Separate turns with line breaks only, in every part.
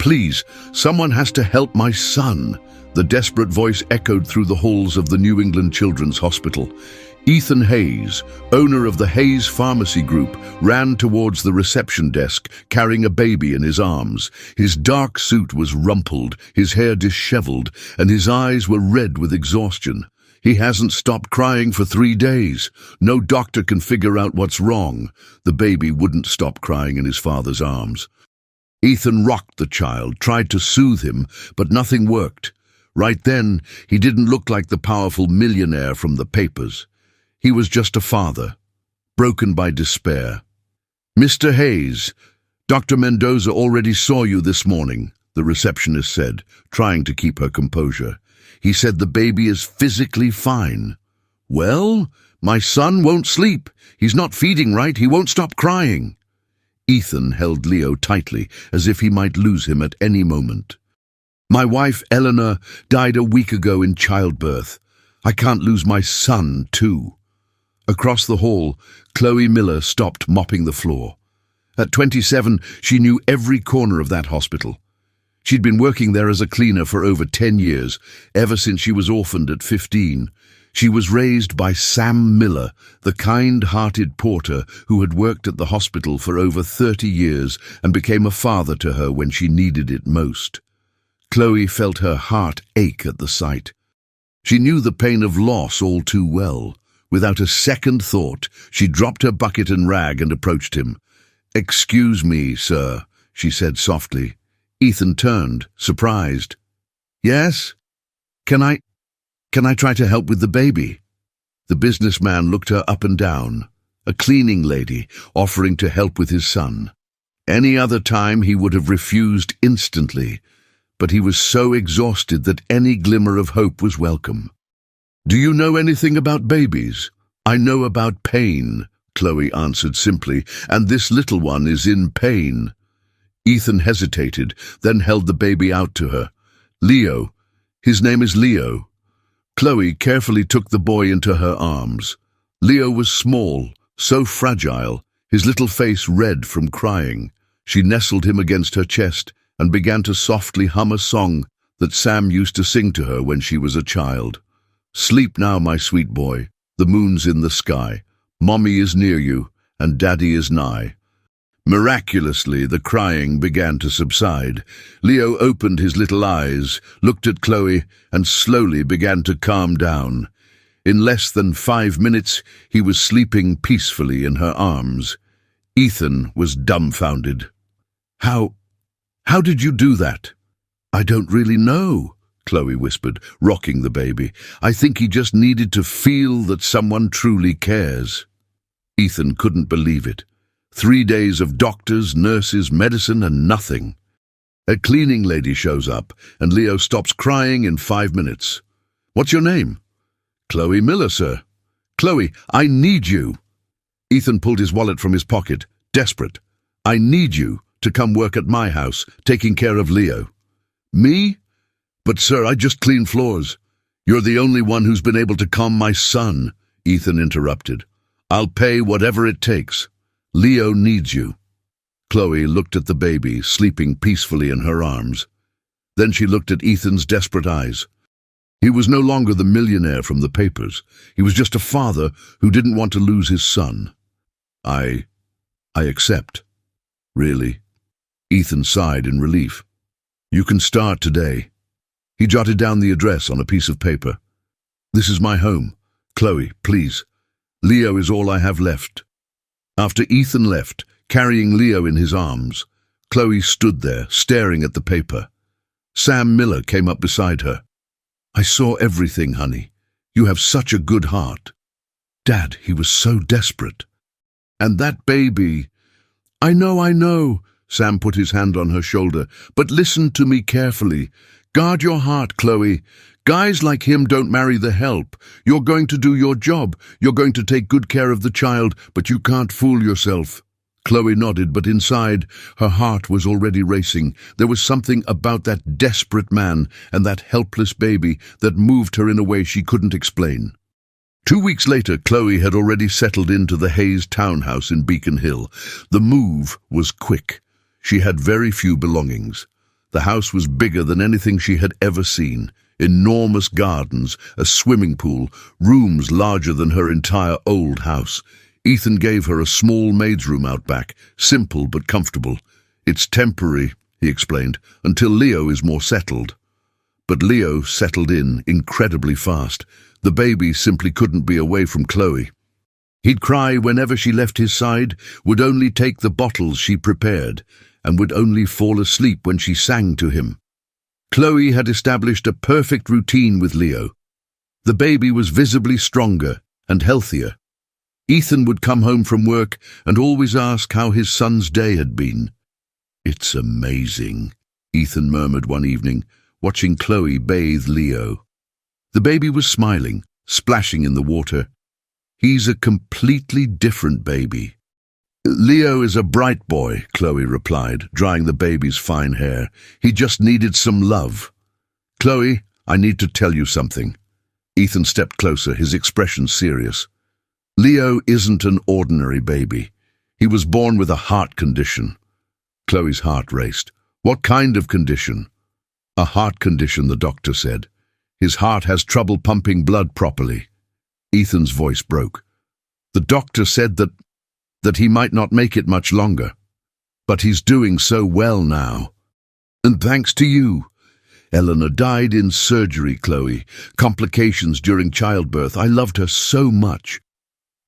Please, someone has to help my son." The desperate voice echoed through the halls of the New England Children's Hospital. Ethan Hayes, owner of the Hayes Pharmacy Group, ran towards the reception desk, carrying a baby in his arms. His dark suit was rumpled, his hair disheveled, and his eyes were red with exhaustion. "He hasn't stopped crying for 3 days. No doctor can figure out what's wrong." The baby wouldn't stop crying in his father's arms. Ethan rocked the child, tried to soothe him, but nothing worked. Right then, he didn't look like the powerful millionaire from the papers. He was just a father, broken by despair. "Mr. Hayes, Dr. Mendoza already saw you this morning," the receptionist said, trying to keep her composure. "He said the baby is physically fine." "Well, my son won't sleep. He's not feeding right. He won't stop crying." Ethan held Leo tightly, as if he might lose him at any moment. "My wife, Eleanor, died a week ago in childbirth. I can't lose my son, too." Across the hall, Chloe Miller stopped mopping the floor. At 27, she knew every corner of that hospital. She'd been working there as a cleaner for over 10 years, ever since she was orphaned at 15. She was raised by Sam Miller, the kind-hearted porter who had worked at the hospital for over 30 years and became a father to her when she needed it most. Chloe felt her heart ache at the sight. She knew the pain of loss all too well. Without a second thought, she dropped her bucket and rag and approached him. "Excuse me, sir," she said softly. Ethan turned, surprised. "Yes? Can I try to help with the baby?" The businessman looked her up and down, a cleaning lady offering to help with his son. Any other time he would have refused instantly, but he was so exhausted that any glimmer of hope was welcome. "Do you know anything about babies?" "I know about pain," Chloe answered simply, "and this little one is in pain." Ethan hesitated, then held the baby out to her. "Leo. His name is Leo." Chloe carefully took the boy into her arms. Leo was small, so fragile, his little face red from crying. She nestled him against her chest and began to softly hum a song that Sam used to sing to her when she was a child. "Sleep now, my sweet boy. The moon's in the sky. Mommy is near you, and Daddy is nigh." Miraculously, the crying began to subside. Leo opened his little eyes, looked at Chloe, and slowly began to calm down. In less than 5 minutes, he was sleeping peacefully in her arms. Ethan was dumbfounded. How did you do that?" "I don't really know," Chloe whispered, rocking the baby. "I think he just needed to feel that someone truly cares." Ethan couldn't believe it. 3 days of doctors, nurses, medicine, and nothing. A cleaning lady shows up, and Leo stops crying in 5 minutes. "What's your name?" "Chloe Miller, sir." "Chloe, I need you." Ethan pulled his wallet from his pocket, desperate. "I need you to come work at my house, taking care of Leo." "Me? But sir, I just clean floors." "You're the only one who's been able to calm my son," Ethan interrupted. "I'll pay whatever it takes. Leo needs you." Chloe looked at the baby, sleeping peacefully in her arms. Then she looked at Ethan's desperate eyes. He was no longer the millionaire from the papers. He was just a father who didn't want to lose his son. I accept." "Really?" Ethan sighed in relief. "You can start today." He jotted down the address on a piece of paper. "This is my home. Chloe, please. Leo is all I have left." After Ethan left, carrying Leo in his arms, Chloe stood there, staring at the paper. Sam Miller came up beside her. "I saw everything, honey. You have such a good heart." "Dad, he was so desperate." "And that baby—" I know," Sam put his hand on her shoulder, "but listen to me carefully. Guard your heart, Chloe. Guys like him don't marry the help. You're going to do your job. You're going to take good care of the child, but you can't fool yourself." Chloe nodded, but inside, her heart was already racing. There was something about that desperate man and that helpless baby that moved her in a way she couldn't explain. 2 weeks later, Chloe had already settled into the Hayes townhouse in Beacon Hill. The move was quick. She had very few belongings. The house was bigger than anything she had ever seen. Enormous gardens, a swimming pool, rooms larger than her entire old house. Ethan gave her a small maid's room out back, simple but comfortable. "It's temporary," he explained, "until Leo is more settled." But Leo settled in incredibly fast. The baby simply couldn't be away from Chloe. He'd cry whenever she left his side, would only take the bottles she prepared, and would only fall asleep when she sang to him. Chloe had established a perfect routine with Leo. The baby was visibly stronger and healthier. Ethan would come home from work and always ask how his son's day had been. "It's amazing," Ethan murmured one evening, watching Chloe bathe Leo. The baby was smiling, splashing in the water. "He's a completely different baby." "Leo is a bright boy," Chloe replied, drying the baby's fine hair. "He just needed some love." "Chloe, I need to tell you something." Ethan stepped closer, his expression serious. "Leo isn't an ordinary baby. He was born with a heart condition." Chloe's heart raced. "What kind of condition?" "A heart condition," the doctor said. "His heart has trouble pumping blood properly." Ethan's voice broke. "The doctor said that he might not make it much longer. But he's doing so well now. And thanks to you. Eleanor died in surgery, Chloe. Complications during childbirth. I loved her so much."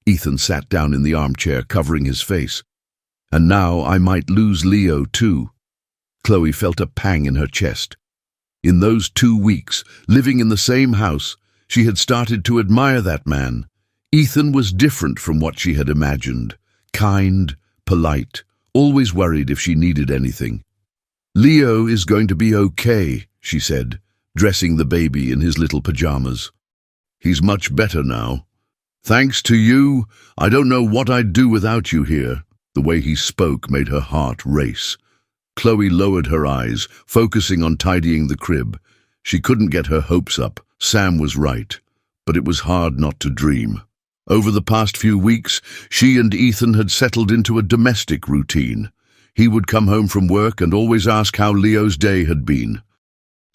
Ethan sat down in the armchair, covering his face. "And now I might lose Leo too." Chloe felt a pang in her chest. In those 2 weeks, living in the same house, she had started to admire that man. Ethan was different from what she had imagined. Kind, polite, always worried if she needed anything. "Leo is going to be okay," she said, dressing the baby in his little pajamas. "He's much better now. Thanks to you, I don't know what I'd do without you here." The way he spoke made her heart race. Chloe lowered her eyes, focusing on tidying the crib. She couldn't get her hopes up. Sam was right, but it was hard not to dream. Over the past few weeks, she and Ethan had settled into a domestic routine. He would come home from work and always ask how Leo's day had been.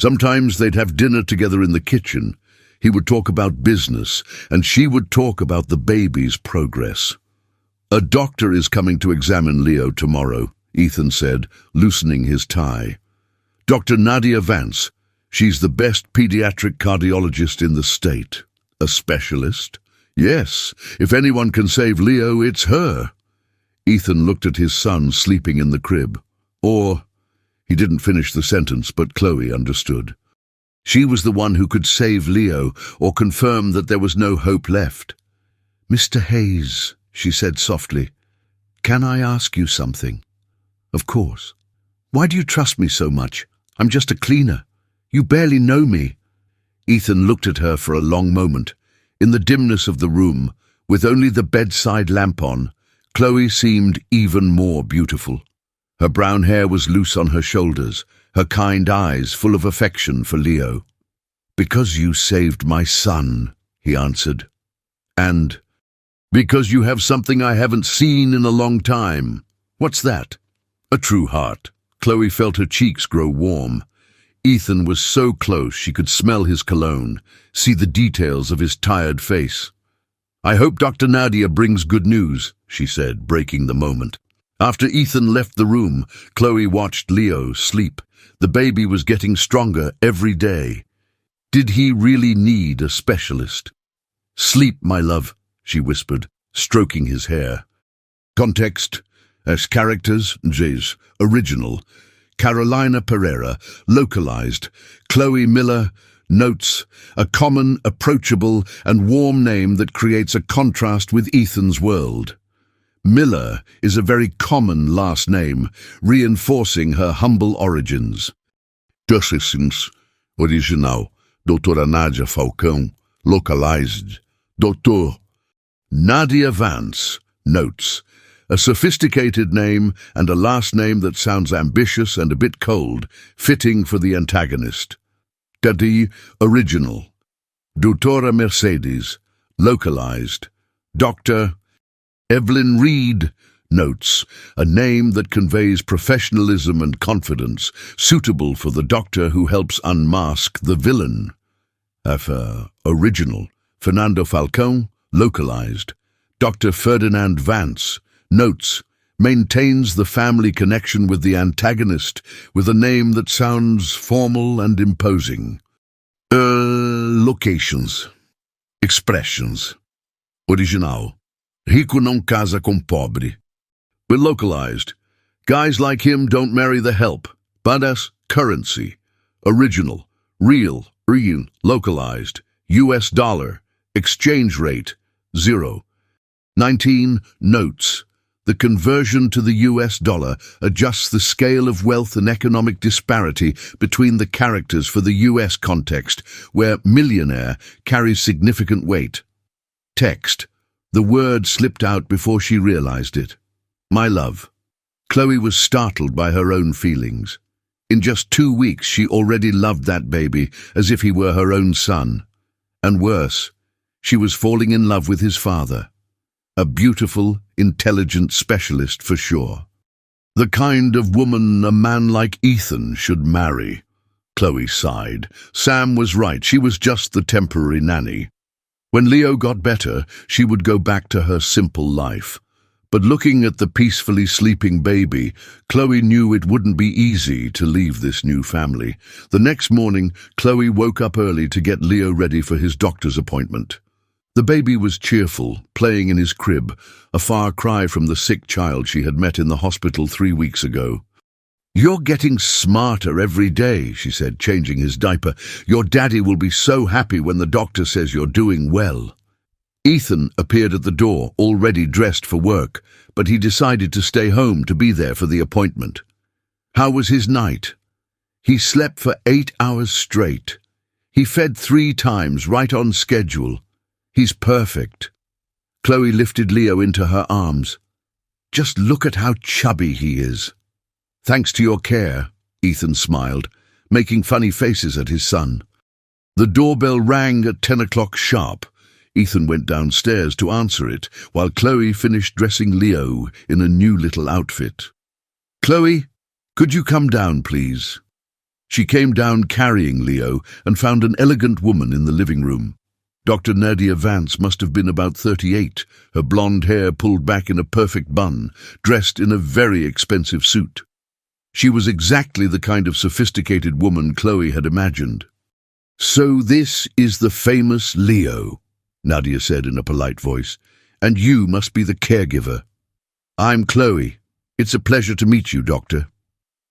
Sometimes they'd have dinner together in the kitchen. He would talk about business, and she would talk about the baby's progress. "A doctor is coming to examine Leo tomorrow," Ethan said, loosening his tie. "Dr. Nadia Vance. She's the best pediatric cardiologist in the state." "A specialist?" "Yes, if anyone can save Leo, it's her." Ethan looked at his son sleeping in the crib. "Or—" He didn't finish the sentence, but Chloe understood. She was the one who could save Leo or confirm that there was no hope left. "Mr. Hayes," she said softly, "can I ask you something?" "Of course." "Why do you trust me so much? I'm just a cleaner. You barely know me." Ethan looked at her for a long moment. In the dimness of the room, with only the bedside lamp on, Chloe seemed even more beautiful. Her brown hair was loose on her shoulders, her kind eyes full of affection for Leo. "Because you saved my son," he answered. "And because you have something I haven't seen in a long time." "What's that?" "A true heart." Chloe felt her cheeks grow warm. Ethan was so close she could smell his cologne, see the details of his tired face. "I hope Dr. Nadia brings good news," she said, breaking the moment. After Ethan left the room, Chloe watched Leo sleep. The baby was getting stronger every day. Did he really need a specialist? "Sleep, my love," she whispered, stroking his hair. Context: as characters, J's, original. Carolina Pereira, localized. Chloe Miller, notes, a common, approachable, and warm name that creates a contrast with Ethan's world. Miller is a very common last name, reinforcing her humble origins. Docências, original. Doutora Nadia Falcão, localized. Doutor Nadia Vance, notes, a sophisticated name and a last name that sounds ambitious and a bit cold, fitting for the antagonist. Dadi, original. Doutora Mercedes, localized. Dr. Evelyn Reed, Notes, a name that conveys professionalism and confidence, suitable for the doctor who helps unmask the villain. Original, Fernando Falcón, localized. Dr. Ferdinand Vance. Notes, maintains the family connection with the antagonist with a name that sounds formal and imposing. Locations. Expressions. Original. Rico não casa com pobre. We're localized. Guys like him don't marry the help. Badass, currency. Original. Real, localized. US dollar. Exchange rate. 0. 19. Notes. The conversion to the US dollar adjusts the scale of wealth and economic disparity between the characters for the US context, where millionaire carries significant weight. Text. The word slipped out before she realized it. My love. Chloe was startled by her own feelings. In just 2 weeks she already loved that baby as if he were her own son. And worse, she was falling in love with his father. A beautiful, intelligent specialist for sure. The kind of woman a man like Ethan should marry. Chloe sighed. Sam was right, she was just the temporary nanny. When Leo got better, she would go back to her simple life. But looking at the peacefully sleeping baby, Chloe knew it wouldn't be easy to leave this new family. The next morning, Chloe woke up early to get Leo ready for his doctor's appointment. The baby was cheerful, playing in his crib, a far cry from the sick child she had met in the hospital 3 weeks ago. "You're getting smarter every day," she said, changing his diaper. "Your daddy will be so happy when the doctor says you're doing well." Ethan appeared at the door, already dressed for work, but he decided to stay home to be there for the appointment. How was his night? He slept for 8 hours straight. He fed 3 times, right on schedule. He's perfect. Chloe lifted Leo into her arms. "Just look at how chubby he is." "Thanks to your care," Ethan smiled, making funny faces at his son. The doorbell rang at 10 o'clock sharp. Ethan went downstairs to answer it, while Chloe finished dressing Leo in a new little outfit. "Chloe, could you come down, please?" She came down carrying Leo and found an elegant woman in the living room. Dr. Nadia Vance must have been about 38, her blonde hair pulled back in a perfect bun, dressed in a very expensive suit. She was exactly the kind of sophisticated woman Chloe had imagined. "So this is the famous Leo," Nadia said in a polite voice, "and you must be the caregiver." "I'm Chloe. It's a pleasure to meet you, Doctor."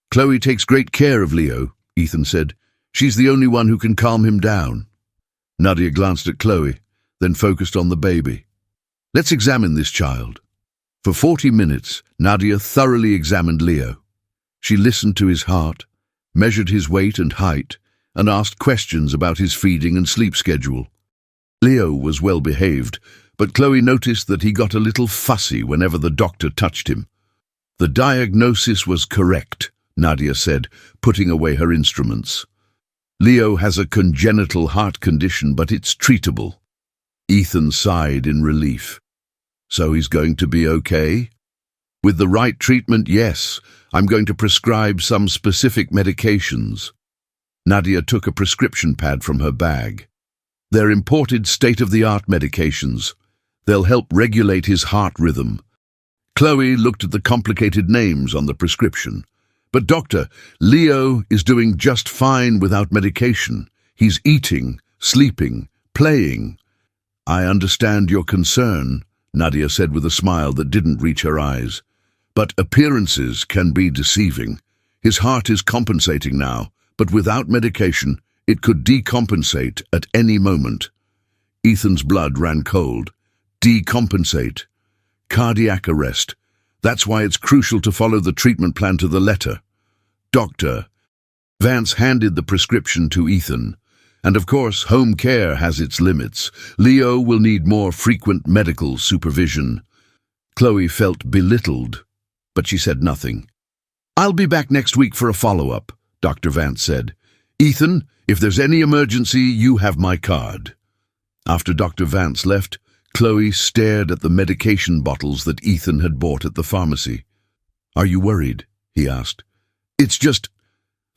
"Chloe takes great care of Leo," Ethan said. "She's the only one who can calm him down." Nadia glanced at Chloe, then focused on the baby. "Let's examine this child." For 40 minutes, Nadia thoroughly examined Leo. She listened to his heart, measured his weight and height, and asked questions about his feeding and sleep schedule. Leo was well behaved, but Chloe noticed that he got a little fussy whenever the doctor touched him. "The diagnosis was correct," Nadia said, putting away her instruments. "Leo has a congenital heart condition, but it's treatable." Ethan sighed in relief. "So he's going to be okay?" "With the right treatment, yes. I'm going to prescribe some specific medications." Nadia took a prescription pad from her bag. "They're imported state-of-the-art medications. They'll help regulate his heart rhythm." Chloe looked at the complicated names on the prescription. "But doctor, Leo is doing just fine without medication. He's eating, sleeping, playing." "I understand your concern," Nadia said with a smile that didn't reach her eyes. "But appearances can be deceiving. His heart is compensating now, but without medication, it could decompensate at any moment." Ethan's blood ran cold. Decompensate. Cardiac arrest. That's why it's crucial to follow the treatment plan to the letter. "Doctor." Vance handed the prescription to Ethan. "And of course, home care has its limits. Leo will need more frequent medical supervision." Chloe felt belittled, but she said nothing. "I'll be back next week for a follow-up," Dr. Vance said. "Ethan, if there's any emergency, you have my card." After Dr. Vance left, Chloe stared at the medication bottles that Ethan had bought at the pharmacy. "Are you worried?" he asked. "It's just,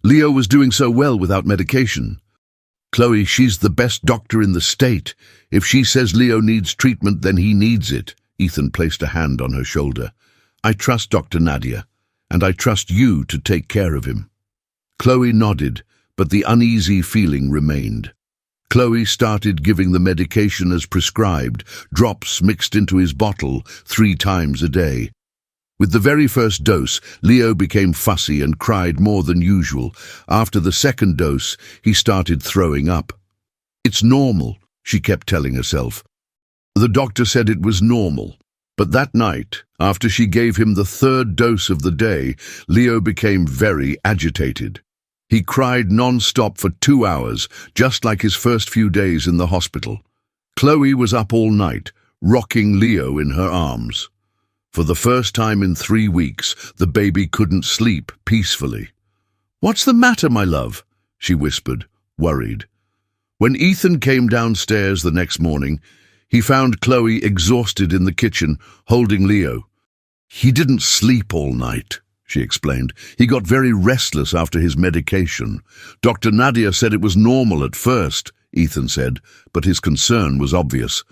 Leo was doing so well without medication." "Chloe, she's the best doctor in the state. If she says Leo needs treatment, then he needs it." Ethan placed a hand on her shoulder. "I trust Dr. Nadia, and I trust you to take care of him." Chloe nodded, but the uneasy feeling remained. Chloe started giving the medication as prescribed, drops mixed into his bottle 3 times a day. With the very first dose, Leo became fussy and cried more than usual. After the second dose, he started throwing up. "It's normal," she kept telling herself. The doctor said it was normal. But that night, after she gave him the 3rd dose of the day, Leo became very agitated. He cried non-stop for 2 hours, just like his first few days in the hospital. Chloe was up all night, rocking Leo in her arms. For the first time in 3 weeks, the baby couldn't sleep peacefully. "What's the matter, my love?" she whispered, worried. When Ethan came downstairs the next morning, he found Chloe exhausted in the kitchen, holding Leo. "He didn't sleep all night," she explained. "He got very restless after his medication. Dr. Nadia said it was normal at first," Ethan said, but his concern was obvious.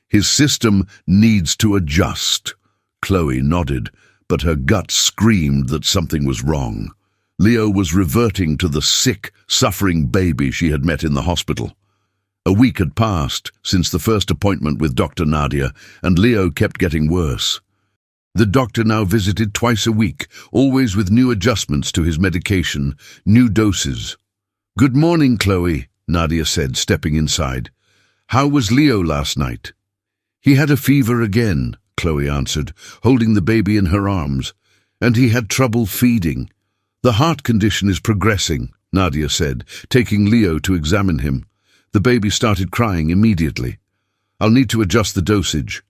"His system needs to adjust." Chloe nodded, but her gut screamed that something was wrong. Leo was reverting to the sick, suffering baby she had met in the hospital. A week had passed since the first appointment with Dr. Nadia, and Leo kept getting worse. The doctor now visited twice a week, always with new adjustments to his medication, new doses. "Good morning, Chloe," Nadia said, stepping inside. "How was Leo last night?" "He had a fever again," Chloe answered, holding the baby in her arms. "And he had trouble feeding." "The heart condition is progressing," Nadia said, taking Leo to examine him. The baby started crying immediately. "I'll need to adjust the dosage."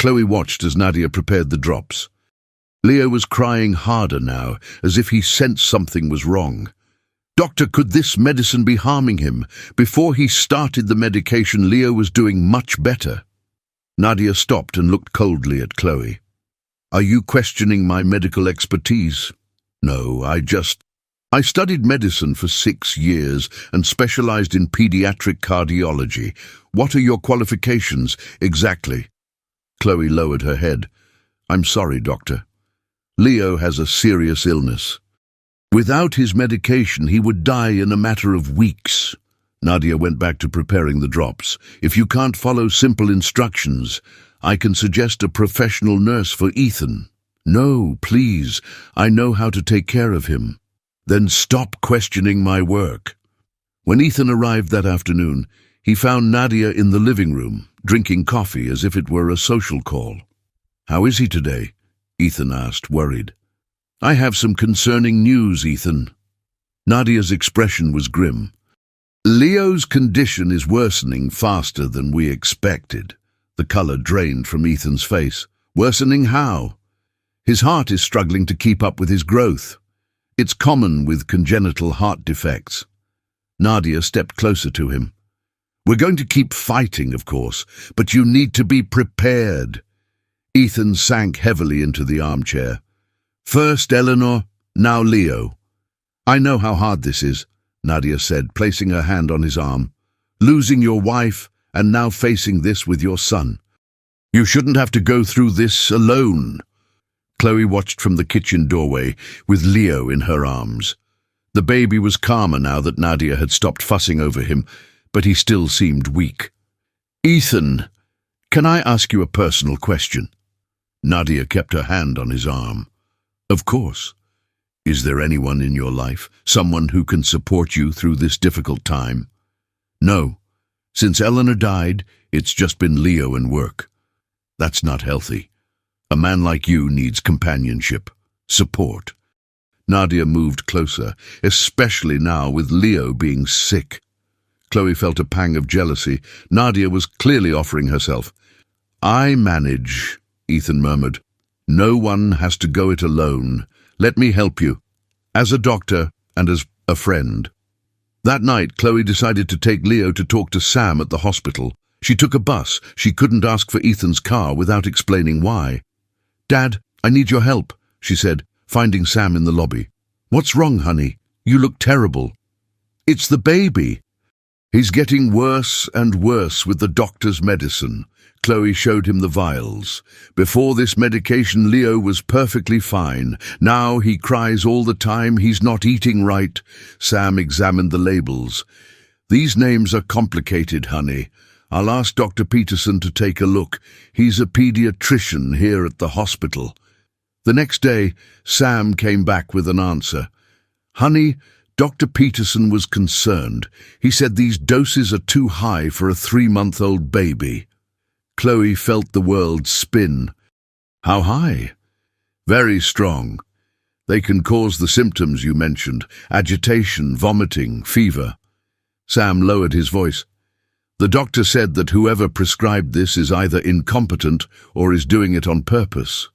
Chloe watched as Nadia prepared the drops. Leo was crying harder now, as if he sensed something was wrong. "Doctor, could this medicine be harming him? Before he started the medication, Leo was doing much better." Nadia stopped and looked coldly at Chloe. "Are you questioning my medical expertise?" "No, I studied medicine for 6 years and specialized in pediatric cardiology. What are your qualifications exactly?" Chloe lowered her head. "I'm sorry, doctor. Leo has a serious illness. Without his medication, he would die in a matter of weeks." Nadia went back to preparing the drops. "If you can't follow simple instructions, I can suggest a professional nurse for Ethan." "No, please. I know how to take care of him." "Then stop questioning my work." When Ethan arrived that afternoon, he found Nadia in the living room, drinking coffee as if it were a social call. "How is he today?" Ethan asked, worried. "I have some concerning news, Ethan." Nadia's expression was grim. "Leo's condition is worsening faster than we expected." The color drained from Ethan's face. "Worsening how?" "His heart is struggling to keep up with his growth. It's common with congenital heart defects." Nadia stepped closer to him. "We're going to keep fighting, of course, but you need to be prepared." Ethan sank heavily into the armchair. "First Eleanor, now Leo." "I know how hard this is," Nadia said, placing her hand on his arm. "Losing your wife and now facing this with your son. You shouldn't have to go through this alone." Chloe watched from the kitchen doorway with Leo in her arms. The baby was calmer now that Nadia had stopped fussing over him, but he still seemed weak. "Ethan, can I ask you a personal question?" Nadia kept her hand on his arm. "Of course. Is there anyone in your life, someone who can support you through this difficult time?" "No. Since Eleanor died, it's just been Leo and work." "That's not healthy. A man like you needs companionship, support." Nadia moved closer, especially now with Leo being sick. Chloe felt a pang of jealousy. Nadia was clearly offering herself. "I manage," Ethan murmured. "No one has to go it alone. Let me help you, as a doctor and as a friend." That night, Chloe decided to take Leo to talk to Sam at the hospital. She took a bus. She couldn't ask for Ethan's car without explaining why. "Dad, I need your help," she said, finding Sam in the lobby. "What's wrong, honey? You look terrible." "It's the baby. He's getting worse and worse with the doctor's medicine." Chloe showed him the vials. "Before this medication, Leo was perfectly fine. Now he cries all the time. He's not eating right." Sam examined the labels. "These names are complicated, honey. I'll ask Dr. Peterson to take a look. He's a pediatrician here at the hospital." The next day, Sam came back with an answer. "Honey, Dr. Peterson was concerned. He said these doses are too high for a 3-month-old baby." Chloe felt the world spin. "How high?" "Very strong. They can cause the symptoms you mentioned: agitation, vomiting, fever." Sam lowered his voice. "The doctor said that whoever prescribed this is either incompetent or is doing it on purpose."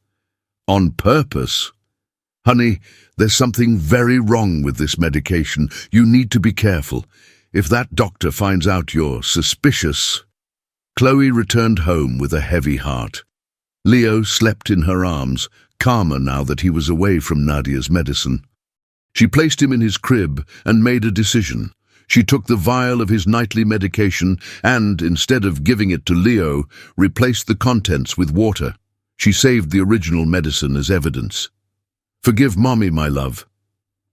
"On purpose?" "Honey, there's something very wrong with this medication. You need to be careful. If that doctor finds out you're suspicious..." Chloe returned home with a heavy heart. Leo slept in her arms, calmer now that he was away from Nadia's medicine. She placed him in his crib and made a decision. She took the vial of his nightly medication and, instead of giving it to Leo, replaced the contents with water. She saved the original medicine as evidence. "Forgive Mommy, my love,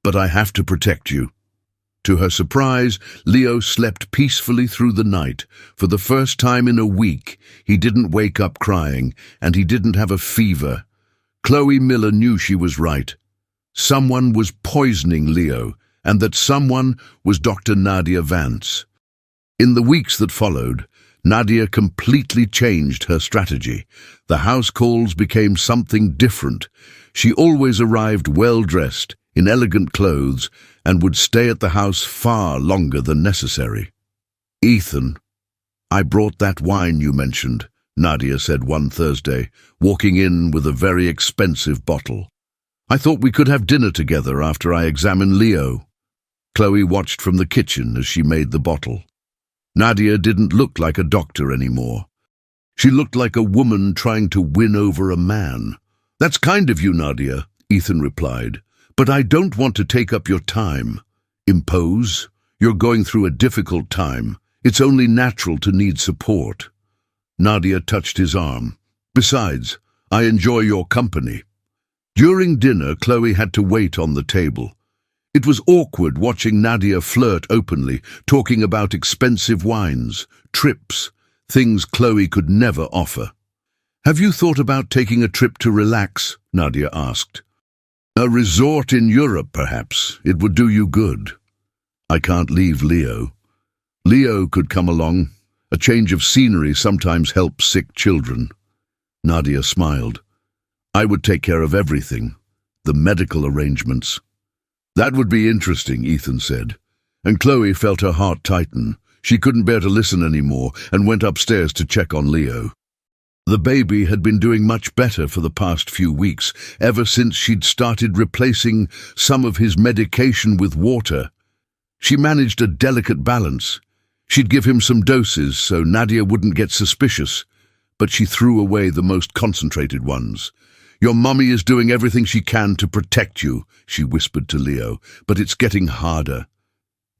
but I have to protect you." To her surprise, Leo slept peacefully through the night. For the first time in a week, he didn't wake up crying, and he didn't have a fever. Chloe Miller knew she was right. Someone was poisoning Leo, and that someone was Dr. Nadia Vance. In the weeks that followed, Nadia completely changed her strategy. The house calls became something different. She always arrived well-dressed, in elegant clothes, and would stay at the house far longer than necessary. "Ethan, I brought that wine you mentioned," Nadia said one Thursday, walking in with a very expensive bottle. "I thought we could have dinner together after I examined Leo." Chloe watched from the kitchen as she made the bottle. Nadia didn't look like a doctor anymore. She looked like a woman trying to win over a man. "That's kind of you, Nadia," Ethan replied, "but I don't want to take up your time." "Impose? You're going through a difficult time. It's only natural to need support." Nadia touched his arm. "Besides, I enjoy your company." During dinner, Chloe had to wait on the table. It was awkward watching Nadia flirt openly, talking about expensive wines, trips, things Chloe could never offer. "Have you thought about taking a trip to relax?" Nadia asked. "A resort in Europe, perhaps. It would do you good." "I can't leave Leo." "Leo could come along. A change of scenery sometimes helps sick children." Nadia smiled. "I would take care of everything, the medical arrangements." "That would be interesting," Ethan said, and Chloe felt her heart tighten. She couldn't bear to listen anymore and went upstairs to check on Leo. The baby had been doing much better for the past few weeks, ever since she'd started replacing some of his medication with water. She managed a delicate balance. She'd give him some doses so Nadia wouldn't get suspicious, but she threw away the most concentrated ones. "Your mummy is doing everything she can to protect you," she whispered to Leo, "but it's getting harder."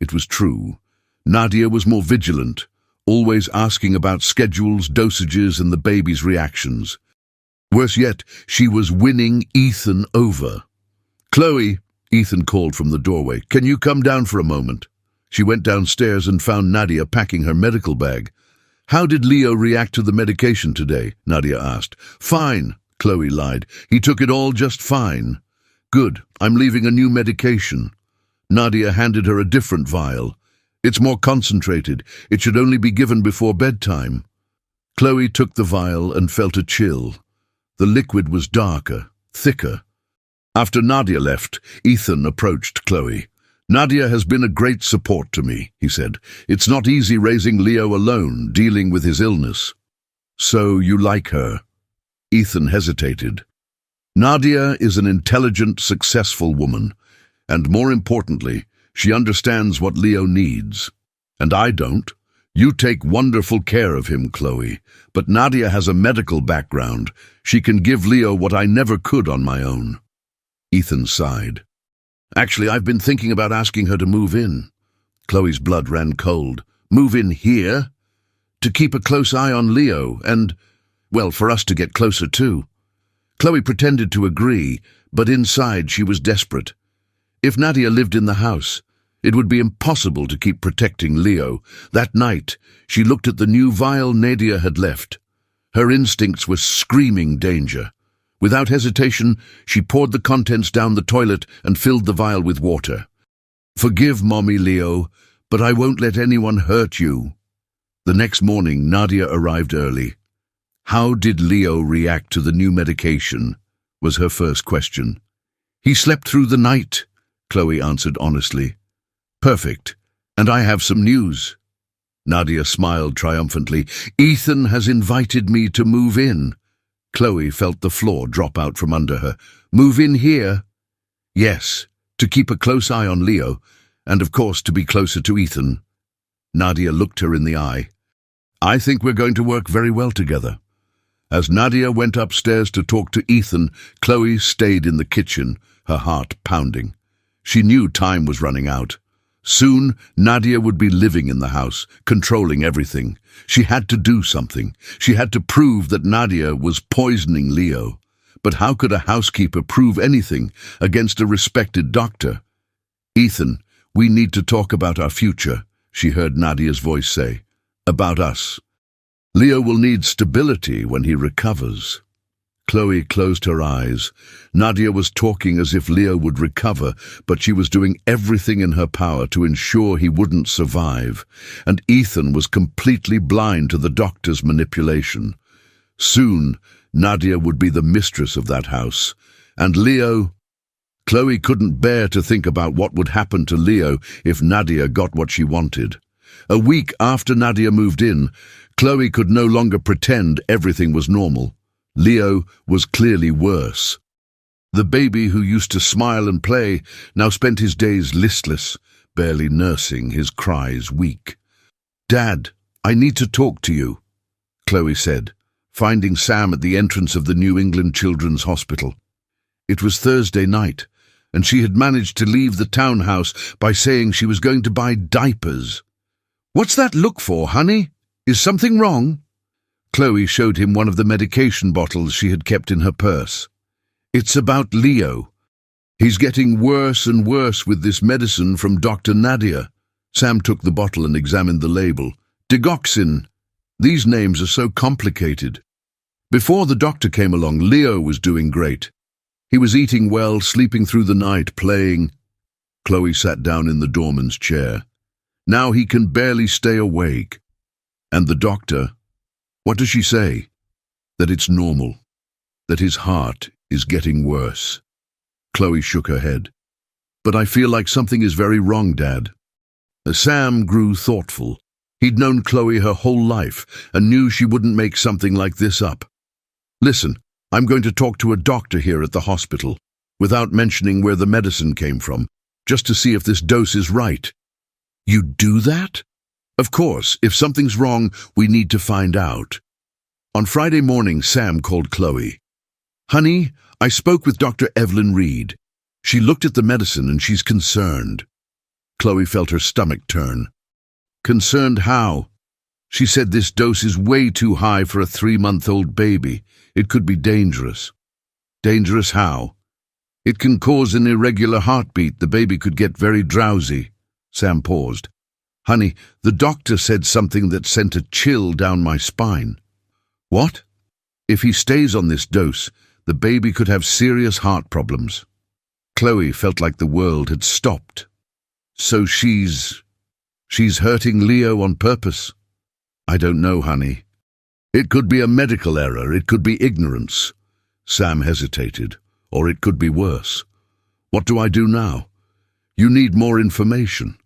It was true. Nadia was more vigilant, always asking about schedules, dosages, and the baby's reactions. Worse yet, she was winning Ethan over. "Chloe," Ethan called from the doorway, "can you come down for a moment?" She went downstairs and found Nadia packing her medical bag. "How did Leo react to the medication today?" Nadia asked. "Fine," Chloe lied. "He took it all just fine." "Good, I'm leaving a new medication." Nadia handed her a different vial. "It's more concentrated. It should only be given before bedtime." Chloe took the vial and felt a chill. The liquid was darker, thicker. After Nadia left, Ethan approached Chloe. "Nadia has been a great support to me," he said. "It's not easy raising Leo alone, dealing with his illness." "So you like her?" Ethan hesitated. "Nadia is an intelligent, successful woman, and more importantly, she understands what Leo needs. And I don't. You take wonderful care of him, Chloe, but Nadia has a medical background. She can give Leo what I never could on my own. Ethan sighed. Actually, I've been thinking about asking her to move in. Chloe's blood ran cold. Move in here? To keep a close eye on Leo and, well, for us to get closer too. Chloe pretended to agree, but inside she was desperate. If Nadia lived in the house, it would be impossible to keep protecting Leo. That night, she looked at the new vial Nadia had left. Her instincts were screaming danger. Without hesitation, she poured the contents down the toilet and filled the vial with water. Forgive Mommy, Leo, but I won't let anyone hurt you. The next morning, Nadia arrived early. How did Leo react to the new medication? Was her first question. He slept through the night, Chloe answered honestly. Perfect. And I have some news. Nadia smiled triumphantly. Ethan has invited me to move in. Chloe felt the floor drop out from under her. Move in here? Yes, to keep a close eye on Leo, and of course to be closer to Ethan. Nadia looked her in the eye. I think we're going to work very well together. As Nadia went upstairs to talk to Ethan, Chloe stayed in the kitchen, her heart pounding. She knew time was running out. Soon, Nadia would be living in the house, controlling everything. She had to do something. She had to prove that Nadia was poisoning Leo. But how could a housekeeper prove anything against a respected doctor? Ethan, we need to talk about our future, she heard Nadia's voice say. About us. Leo will need stability when he recovers. Chloe closed her eyes. Nadia was talking as if Leo would recover, but she was doing everything in her power to ensure he wouldn't survive, and Ethan was completely blind to the doctor's manipulation. Soon, Nadia would be the mistress of that house, and Leo... Chloe couldn't bear to think about what would happen to Leo if Nadia got what she wanted. A week after Nadia moved in, Chloe could no longer pretend everything was normal. Leo was clearly worse. The baby who used to smile and play now spent his days listless, barely nursing, his cries weak. Dad, I need to talk to you, Chloe said, finding Sam at the entrance of the New England Children's Hospital. It was Thursday night, and she had managed to leave the townhouse by saying she was going to buy diapers. What's that look for, honey? Is something wrong? Chloe showed him one of the medication bottles she had kept in her purse. It's about Leo. He's getting worse and worse with this medicine from Dr. Nadia. Sam took the bottle and examined the label. Digoxin. These names are so complicated. Before the doctor came along, Leo was doing great. He was eating well, sleeping through the night, playing. Chloe sat down in the doorman's chair. Now he can barely stay awake. And the doctor... What does she say? That it's normal. That his heart is getting worse. Chloe shook her head. But I feel like something is very wrong, Dad. Sam grew thoughtful. He'd known Chloe her whole life and knew she wouldn't make something like this up. Listen, I'm going to talk to a doctor here at the hospital, without mentioning where the medicine came from, just to see if this dose is right. You do that? Of course, if something's wrong, we need to find out. On Friday morning, Sam called Chloe. Honey, I spoke with Dr. Evelyn Reed. She looked at the medicine and she's concerned. Chloe felt her stomach turn. Concerned how? She said this dose is way too high for a 3-month-old baby. It could be dangerous. Dangerous how? It can cause an irregular heartbeat. The baby could get very drowsy. Sam paused. Honey, the doctor said something that sent a chill down my spine. What? If he stays on this dose, the baby could have serious heart problems. Chloe felt like the world had stopped. So she's hurting Leo on purpose? I don't know, honey. It could be a medical error, it could be ignorance. Sam hesitated. Or it could be worse. What do I do now? You need more information.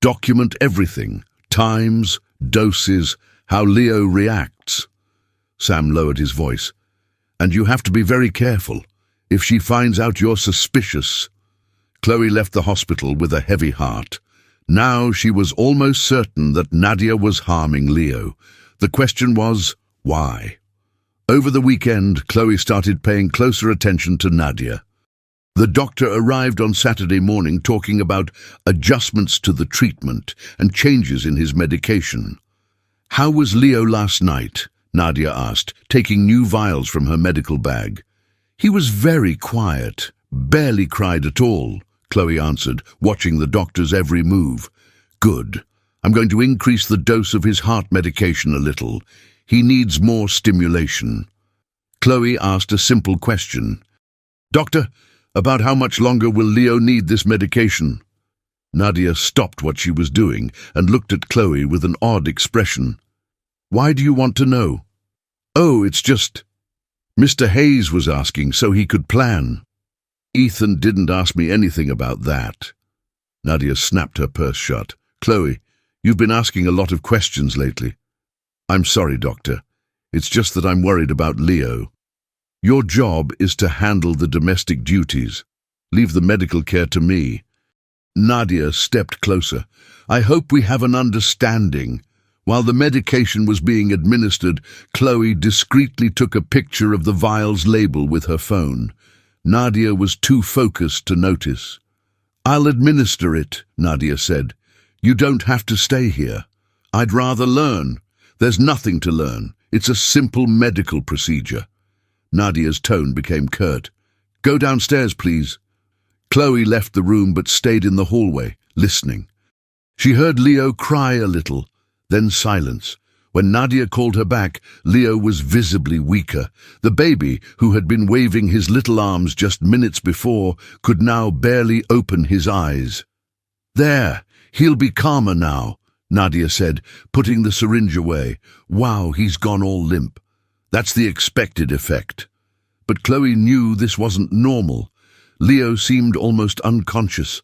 Document everything, times, doses, how Leo reacts. Sam lowered his voice. And you have to be very careful. If she finds out you're suspicious. Chloe left the hospital with a heavy heart. Now she was almost certain that Nadia was harming Leo. The question was, why? Over the weekend, Chloe started paying closer attention to Nadia. The doctor arrived on Saturday morning talking about adjustments to the treatment and changes in his medication. "How was Leo last night?" Nadia asked, taking new vials from her medical bag. "He was very quiet, barely cried at all," Chloe answered, watching the doctor's every move. "Good. I'm going to increase the dose of his heart medication a little. He needs more stimulation." Chloe asked a simple question. "Doctor, about how much longer will Leo need this medication?" Nadia stopped what she was doing and looked at Chloe with an odd expression. "Why do you want to know?" "Oh, it's just Mr. Hayes was asking so he could plan." "Ethan didn't ask me anything about that." Nadia snapped her purse shut. "Chloe, you've been asking a lot of questions lately." "I'm sorry, doctor. It's just that I'm worried about Leo." "Your job is to handle the domestic duties. Leave the medical care to me." Nadia stepped closer. "I hope we have an understanding." While the medication was being administered, Chloe discreetly took a picture of the vial's label with her phone. Nadia was too focused to notice. "I'll administer it," Nadia said. "You don't have to stay here." "I'd rather learn." "There's nothing to learn. It's a simple medical procedure." Nadia's tone became curt. "Go downstairs, please." Chloe left the room but stayed in the hallway, listening. She heard Leo cry a little, then silence. When Nadia called her back, Leo was visibly weaker. The baby, who had been waving his little arms just minutes before, could now barely open his eyes. "There, he'll be calmer now," Nadia said, putting the syringe away. "Wow, he's gone all limp. That's the expected effect." But Chloe knew this wasn't normal. Leo seemed almost unconscious.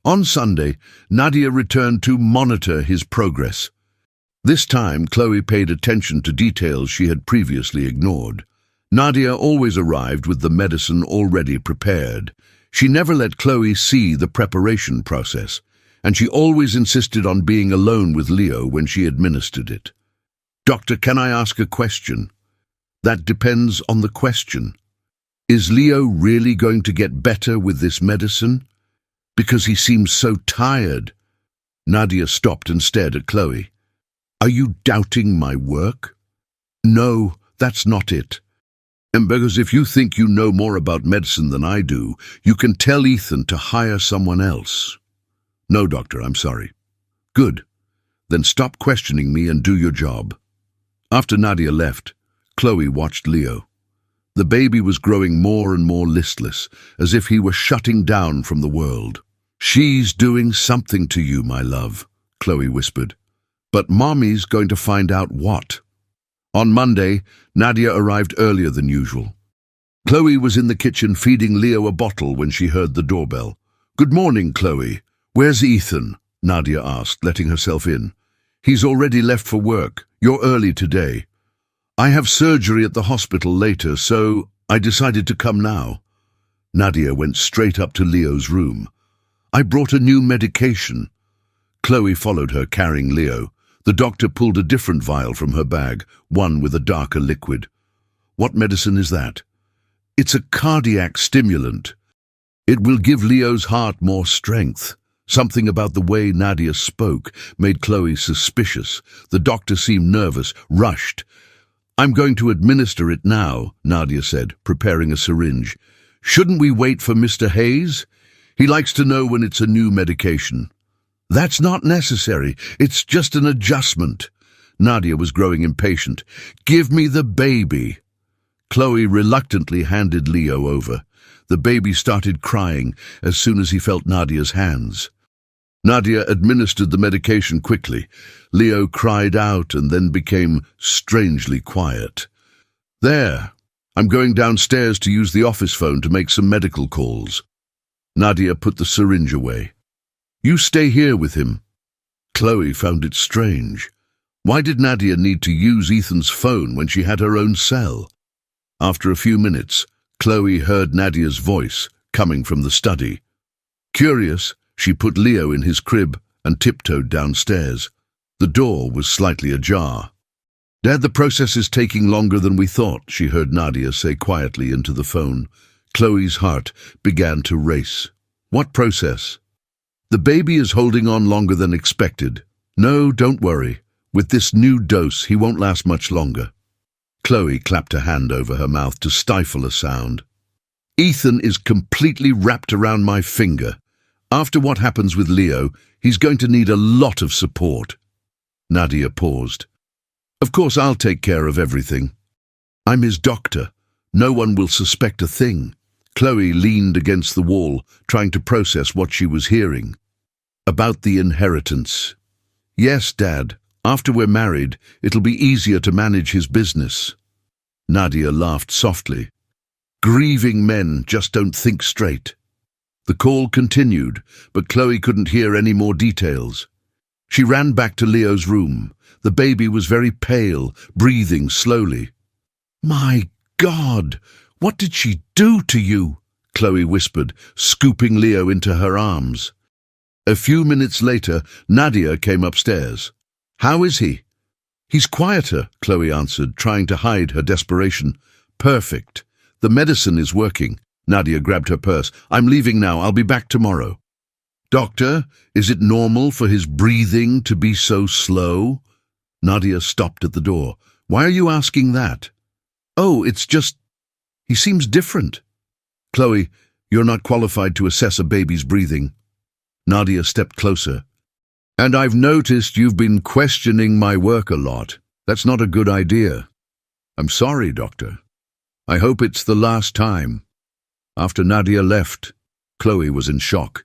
On Sunday, Nadia returned to monitor his progress. This time, Chloe paid attention to details she had previously ignored. Nadia always arrived with the medicine already prepared. She never let Chloe see the preparation process, and she always insisted on being alone with Leo when she administered it. "Doctor, can I ask a question?" "That depends on the question. Is Leo really going to get better with this medicine? Because he seems so tired." Nadia stopped and stared at Chloe. "Are you doubting my work?" "No, that's not it. And because if you think you know more about medicine than I do, you can tell Ethan to hire someone else." "No, doctor, I'm sorry." "Good. Then stop questioning me and do your job." After Nadia left, Chloe watched Leo. The baby was growing more and more listless, as if he were shutting down from the world. "She's doing something to you, my love," Chloe whispered. "But Mommy's going to find out what." On Monday, Nadia arrived earlier than usual. Chloe was in the kitchen feeding Leo a bottle when she heard the doorbell. "Good morning, Chloe. Where's Ethan?" Nadia asked, letting herself in. "He's already left for work. You're early today." "I have surgery at the hospital later, so I decided to come now." Nadia went straight up to Leo's room. "I brought a new medication." Chloe followed her, carrying Leo. The doctor pulled a different vial from her bag, one with a darker liquid. "What medicine is that?" "It's a cardiac stimulant. It will give Leo's heart more strength." Something about the way Nadia spoke made Chloe suspicious. The doctor seemed nervous, rushed. "I'm going to administer it now," Nadia said, preparing a syringe. "Shouldn't we wait for Mr. Hayes? He likes to know when it's a new medication." "That's not necessary. It's just an adjustment." Nadia was growing impatient. "Give me the baby." Chloe reluctantly handed Leo over. The baby started crying as soon as he felt Nadia's hands. Nadia administered the medication quickly. Leo cried out and then became strangely quiet. "There, I'm going downstairs to use the office phone to make some medical calls." Nadia put the syringe away. "You stay here with him." Chloe found it strange. Why did Nadia need to use Ethan's phone when she had her own cell? After a few minutes, Chloe heard Nadia's voice coming from the study. Curious, she put Leo in his crib and tiptoed downstairs. The door was slightly ajar. "Dad, the process is taking longer than we thought," she heard Nadia say quietly into the phone. Chloe's heart began to race. "What process?" "The baby is holding on longer than expected." "No, don't worry. With this new dose, he won't last much longer." Chloe clapped a hand over her mouth to stifle a sound. "Ethan is completely wrapped around my finger. After what happens with Leo, he's going to need a lot of support." Nadia paused. "Of course, I'll take care of everything. I'm his doctor. No one will suspect a thing." Chloe leaned against the wall, trying to process what she was hearing. "About the inheritance." "Yes, Dad. After we're married, it'll be easier to manage his business." Nadia laughed softly. "Grieving men just don't think straight." The call continued, but Chloe couldn't hear any more details. She ran back to Leo's room. The baby was very pale, breathing slowly. "My God, what did she do to you?" Chloe whispered, scooping Leo into her arms. A few minutes later, Nadia came upstairs. "How is he?" "He's quieter," Chloe answered, trying to hide her desperation. "Perfect. The medicine is working." Nadia grabbed her purse. "I'm leaving now. I'll be back tomorrow." "Doctor, is it normal for his breathing to be so slow?" Nadia stopped at the door. "Why are you asking that?" "Oh, it's just... he seems different." "Chloe, you're not qualified to assess a baby's breathing." Nadia stepped closer. "And I've noticed you've been questioning my work a lot. That's not a good idea." "I'm sorry, Doctor. I hope it's the last time." After Nadia left, Chloe was in shock.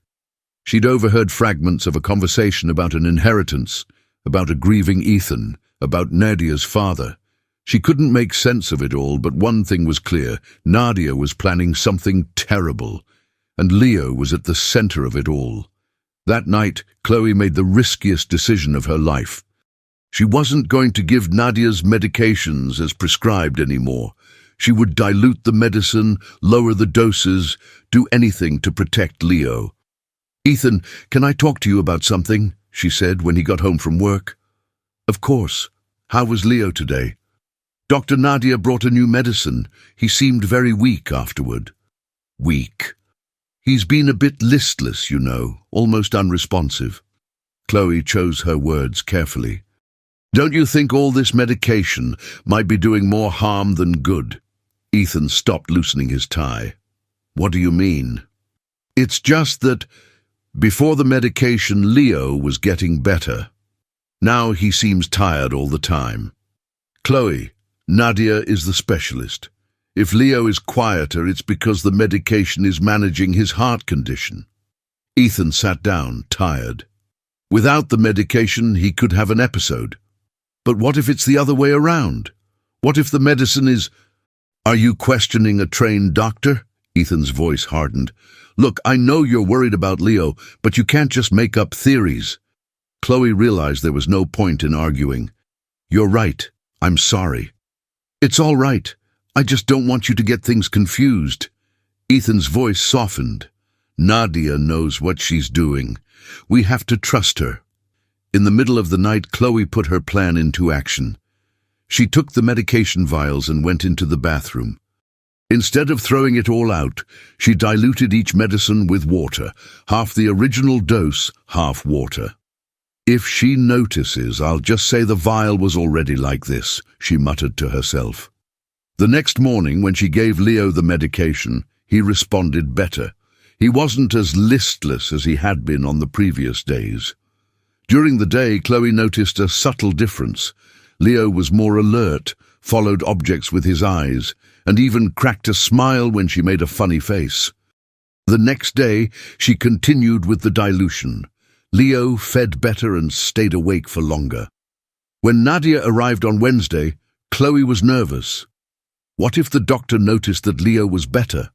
She'd overheard fragments of a conversation about an inheritance, about a grieving Ethan, about Nadia's father. She couldn't make sense of it all, but one thing was clear. Nadia was planning something terrible, and Leo was at the center of it all. That night, Chloe made the riskiest decision of her life. She wasn't going to give Nadia's medications as prescribed anymore. She would dilute the medicine, lower the doses, do anything to protect Leo. "Ethan, can I talk to you about something?" she said when he got home from work. "Of course. How was Leo today?" "Dr. Nadia brought a new medicine. He seemed very weak afterward." "Weak?" "He's been a bit listless, you know, almost unresponsive." Chloe chose her words carefully. "Don't you think all this medication might be doing more harm than good?" Ethan stopped loosening his tie. "What do you mean?" "It's just that before the medication, Leo was getting better. Now he seems tired all the time." "Chloe, Nadia is the specialist. If Leo is quieter, it's because the medication is managing his heart condition." Ethan sat down, tired. Without the medication, he could have an episode. But what if it's the other way around? What if the medicine is... "Are you questioning a trained doctor?" Ethan's voice hardened. "Look, I know you're worried about Leo, but you can't just make up theories." Chloe realized there was no point in arguing. "You're right. I'm sorry." "It's all right. I just don't want you to get things confused." Ethan's voice softened. "Nadia knows what she's doing. We have to trust her." In the middle of the night, Chloe put her plan into action. She took the medication vials and went into the bathroom. Instead of throwing it all out, she diluted each medicine with water, half the original dose, half water. "If she notices, I'll just say the vial was already like this," she muttered to herself. The next morning, when she gave Leo the medication, he responded better. He wasn't as listless as he had been on the previous days. During the day, Chloe noticed a subtle difference. Leo was more alert, followed objects with his eyes, and even cracked a smile when she made a funny face. The next day, she continued with the dilution. Leo fed better and stayed awake for longer. When Nadia arrived on Wednesday, Chloe was nervous. What if the doctor noticed that Leo was better?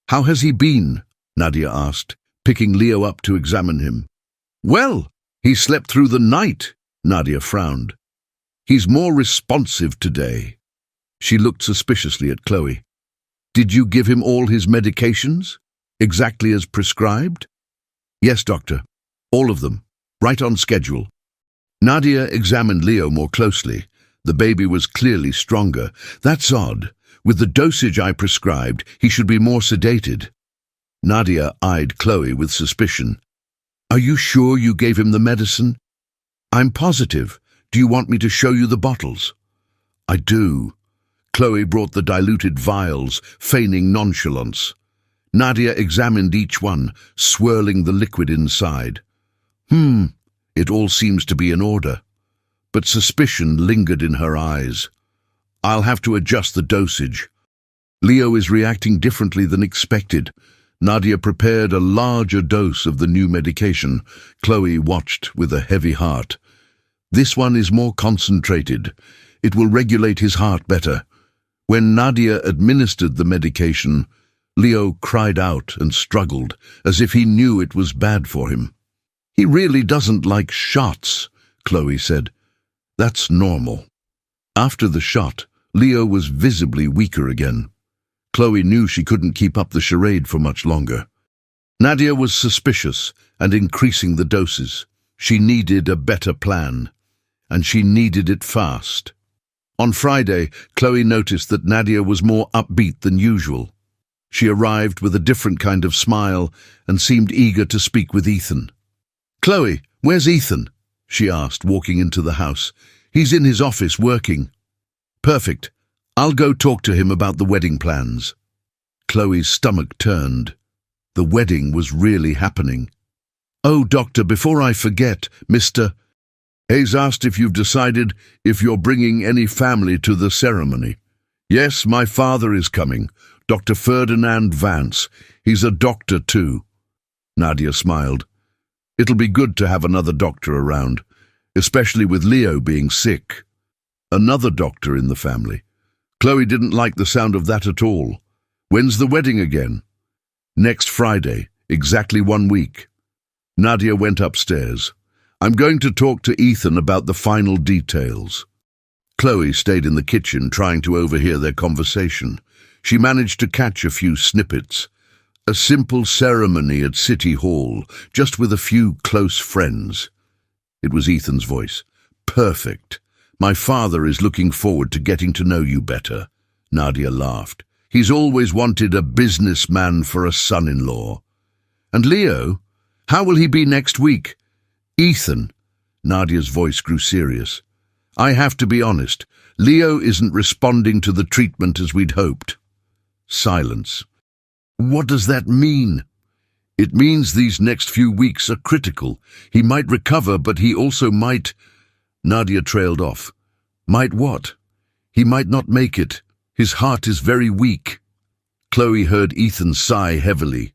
"How has he been?" Nadia asked, picking Leo up to examine him. "Well, he slept through the night," Nadia frowned. "He's more responsive today." She looked suspiciously at Chloe. "Did you give him all his medications? Exactly as prescribed?" "Yes, doctor. All of them. Right on schedule. Nadia examined Leo more closely. The baby was clearly stronger. That's odd. With the dosage I prescribed, he should be more sedated. Nadia eyed Chloe with suspicion. Are you sure you gave him the medicine? I'm positive. Do you want me to show you the bottles? I do. Chloe brought the diluted vials, feigning nonchalance. Nadia examined each one, swirling the liquid inside. It all seems to be in order. But suspicion lingered in her eyes. I'll have to adjust the dosage. Leo is reacting differently than expected. Nadia prepared a larger dose of the new medication. Chloe watched with a heavy heart. This one is more concentrated. It will regulate his heart better. When Nadia administered the medication, Leo cried out and struggled, as if he knew it was bad for him. He really doesn't like shots, Chloe said. That's normal. After the shot, Leo was visibly weaker again. Chloe knew she couldn't keep up the charade for much longer. Nadia was suspicious and increasing the doses. She needed a better plan, and she needed it fast. On Friday, Chloe noticed that Nadia was more upbeat than usual. She arrived with a different kind of smile and seemed eager to speak with Ethan. Chloe, where's Ethan? She asked, walking into the house. He's in his office working. Perfect. I'll go talk to him about the wedding plans. Chloe's stomach turned. The wedding was really happening. Oh, doctor, before I forget, Mr. Hayes asked if you've decided if you're bringing any family to the ceremony. Yes, my father is coming, Dr. Ferdinand Vance. He's a doctor too. Nadia smiled. It'll be good to have another doctor around, especially with Leo being sick. Another doctor in the family. Chloe didn't like the sound of that at all. When's the wedding again? Next Friday, exactly 1 week. Nadia went upstairs. I'm going to talk to Ethan about the final details. Chloe stayed in the kitchen trying to overhear their conversation. She managed to catch a few snippets. A simple ceremony at City Hall, just with a few close friends. It was Ethan's voice. Perfect. My father is looking forward to getting to know you better. Nadia laughed. He's always wanted a businessman for a son-in-law. And Leo? How will he be next week? Ethan. Nadia's voice grew serious. I have to be honest. Leo isn't responding to the treatment as we'd hoped. Silence. What does that mean? It means these next few weeks are critical. He might recover, but he also might... Nadia trailed off. Might what? He might not make it. His heart is very weak. Chloe heard Ethan sigh heavily.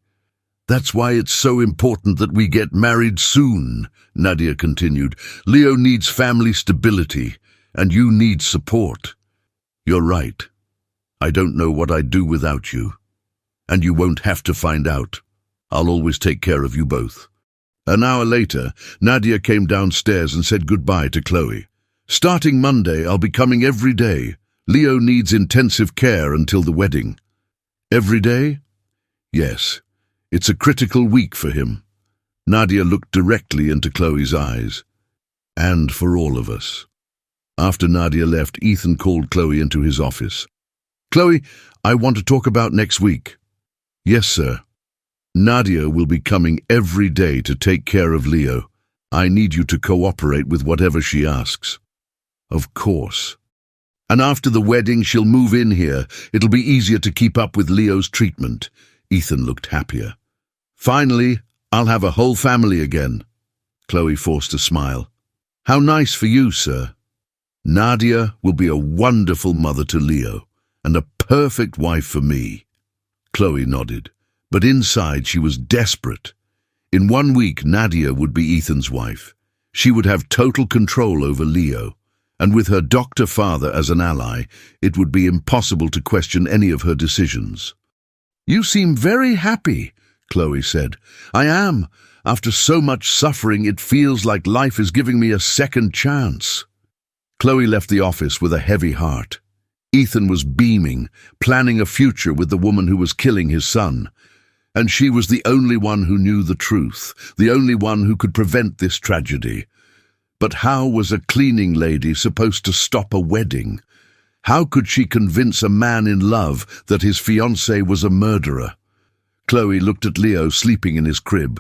That's why it's so important that we get married soon, Nadia continued. Leo needs family stability, and you need support. You're right. I don't know what I'd do without you. And you won't have to find out. I'll always take care of you both. An hour later, Nadia came downstairs and said goodbye to Chloe. Starting Monday, I'll be coming every day. Leo needs intensive care until the wedding. Every day? Yes. It's a critical week for him. Nadia looked directly into Chloe's eyes. And for all of us. After Nadia left, Ethan called Chloe into his office. Chloe, I want to talk about next week. Yes, sir. Nadia will be coming every day to take care of Leo. I need you to cooperate with whatever she asks. Of course. And after the wedding, she'll move in here. It'll be easier to keep up with Leo's treatment. Ethan looked happier. Finally, I'll have a whole family again. Chloe forced a smile. How nice for you, sir. Nadia will be a wonderful mother to Leo and a perfect wife for me. Chloe nodded, but inside she was desperate. In 1 week, Nadia would be Ethan's wife. She would have total control over Leo, and with her doctor father as an ally, it would be impossible to question any of her decisions. You seem very happy, Chloe said. I am. After so much suffering, it feels like life is giving me a second chance. Chloe left the office with a heavy heart. Ethan was beaming, planning a future with the woman who was killing his son. and she was the only one who knew the truth, the only one who could prevent this tragedy. But how was a cleaning lady supposed to stop a wedding? How could she convince a man in love that his fiancée was a murderer? Chloe looked at Leo sleeping in his crib.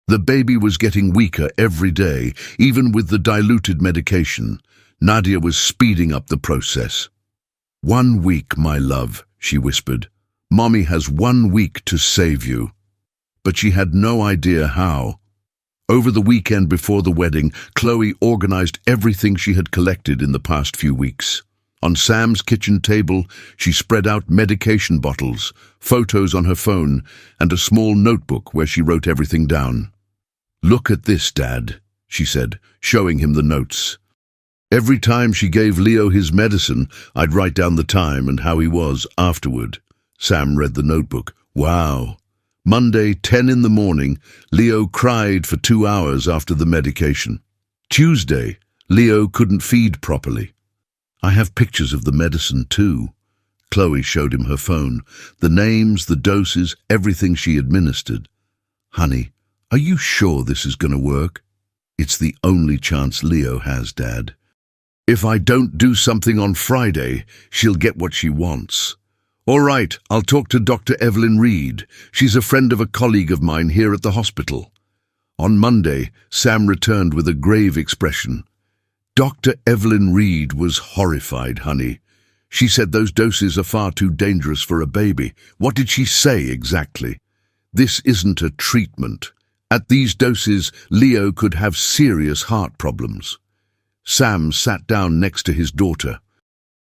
The baby was getting weaker every day, even with the diluted medication. Nadia was speeding up the process. 1 week, my love, she whispered. Mommy has 1 week to save you. But she had no idea how. Over the weekend before the wedding, Chloe organized everything she had collected in the past few weeks. On Sam's kitchen table, she spread out medication bottles, photos on her phone, and a small notebook where she wrote everything down. Look at this, Dad, she said, showing him the notes. Every time she gave Leo his medicine, I'd write down the time and how he was afterward. Sam read the notebook. Wow. Monday, 10 in the morning, Leo cried for 2 hours after the medication. Tuesday, Leo couldn't feed properly. I have pictures of the medicine too. Chloe showed him her phone. The names, the doses, everything she administered. Honey, are you sure this is going to work? It's the only chance Leo has, Dad. If I don't do something on Friday, she'll get what she wants. All right, I'll talk to Dr. Evelyn Reed. She's a friend of a colleague of mine here at the hospital. On Monday, Sam returned with a grave expression. Dr. Evelyn Reed was horrified, honey. She said those doses are far too dangerous for a baby. What did she say exactly? This isn't a treatment. At these doses, Leo could have serious heart problems. Sam sat down next to his daughter.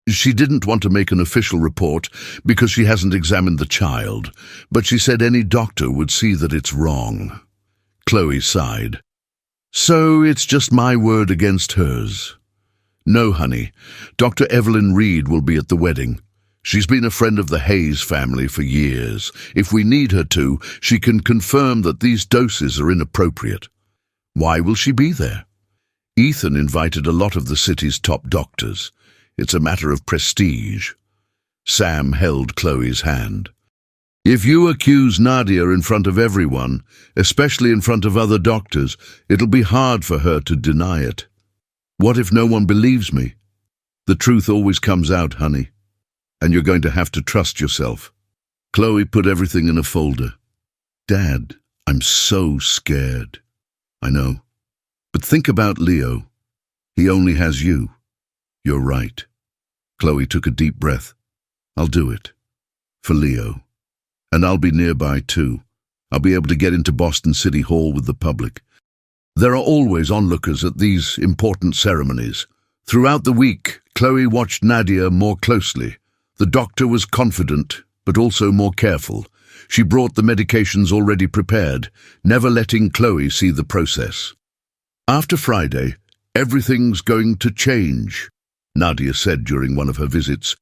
She didn't want to make an official report because she hasn't examined the child, but she said any doctor would see that it's wrong. Chloe sighed. So it's just my word against hers. No, honey. Dr. Evelyn Reed will be at the wedding. She's been a friend of the Hayes family for years. If we need her to, she can confirm that these doses are inappropriate. Why will she be there? Ethan invited a lot of the city's top doctors. It's a matter of prestige. Sam held Chloe's hand. If you accuse Nadia in front of everyone, especially in front of other doctors, it'll be hard for her to deny it. What if no one believes me? The truth always comes out, honey. And you're going to have to trust yourself. Chloe put everything in a folder. Dad, I'm so scared. I know. But think about Leo. He only has you. You're right. Chloe took a deep breath. I'll do it. For Leo. And I'll be nearby too. I'll be able to get into Boston City Hall with the public. There are always onlookers at these important ceremonies. Throughout the week, Chloe watched Nadia more closely. The doctor was confident, but also more careful. She brought the medications already prepared, never letting Chloe see the process. After Friday, everything's going to change, Nadia said during one of her visits.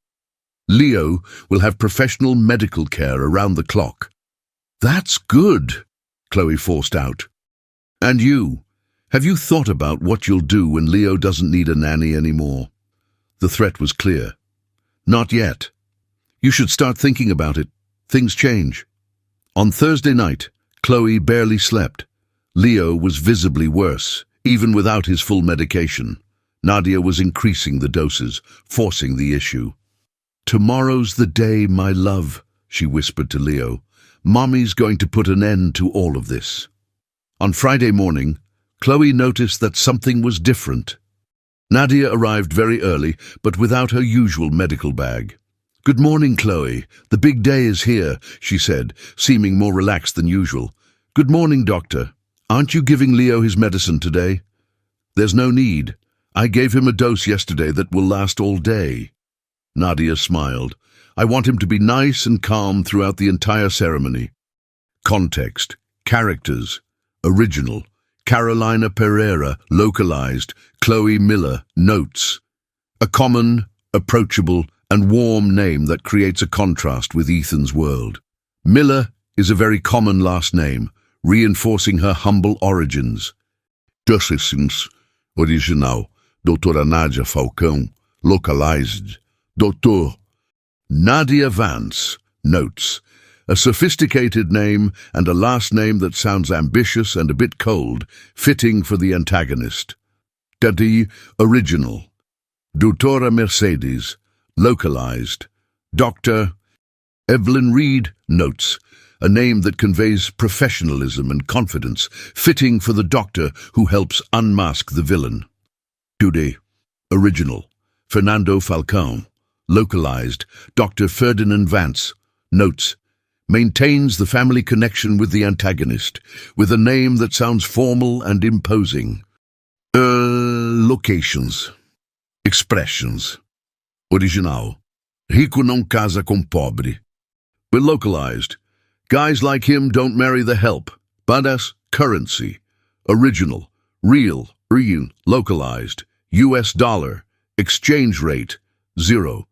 Leo will have professional medical care around the clock. That's good, Chloe forced out. And you, have you thought about what you'll do when Leo doesn't need a nanny anymore? The threat was clear. Not yet. You should start thinking about it. Things change. On Thursday night, Chloe barely slept. Leo was visibly worse, even without his full medication. Nadia was increasing the doses, forcing the issue. Tomorrow's the day, my love, she whispered to Leo. Mommy's going to put an end to all of this. On Friday morning, Chloe noticed that something was different. Nadia arrived very early, but without her usual medical bag. Good morning, Chloe. The big day is here, she said, seeming more relaxed than usual. Good morning, doctor. Aren't you giving Leo his medicine today? There's no need. I gave him a dose yesterday that will last all day. Nadia smiled. I want him to be nice and calm throughout the entire ceremony. Context, characters, original, Carolina Pereira, localized, Chloe Miller, notes. A common, approachable, and warm name that creates a contrast with Ethan's world. Miller is a very common last name, reinforcing her humble origins. Dosisins, original, Doutora Nadia Falcão, localized. Doutor Nadia Vance, notes. A sophisticated name and a last name that sounds ambitious and a bit cold, fitting for the antagonist. Dadi, original. Doutora Mercedes, localized. Dr. Evelyn Reed, notes. A name that conveys professionalism and confidence, fitting for the doctor who helps unmask the villain. Today, original. Fernando Falcão, localized. Dr. Ferdinand Vance, notes. Maintains the family connection with the antagonist, with a name that sounds formal and imposing. Locations. Expressions. Original. Rico não casa com pobre. We're localized. Guys like him don't marry the help. Badass, currency. Original. Real, localized. US dollar. Exchange rate. 0.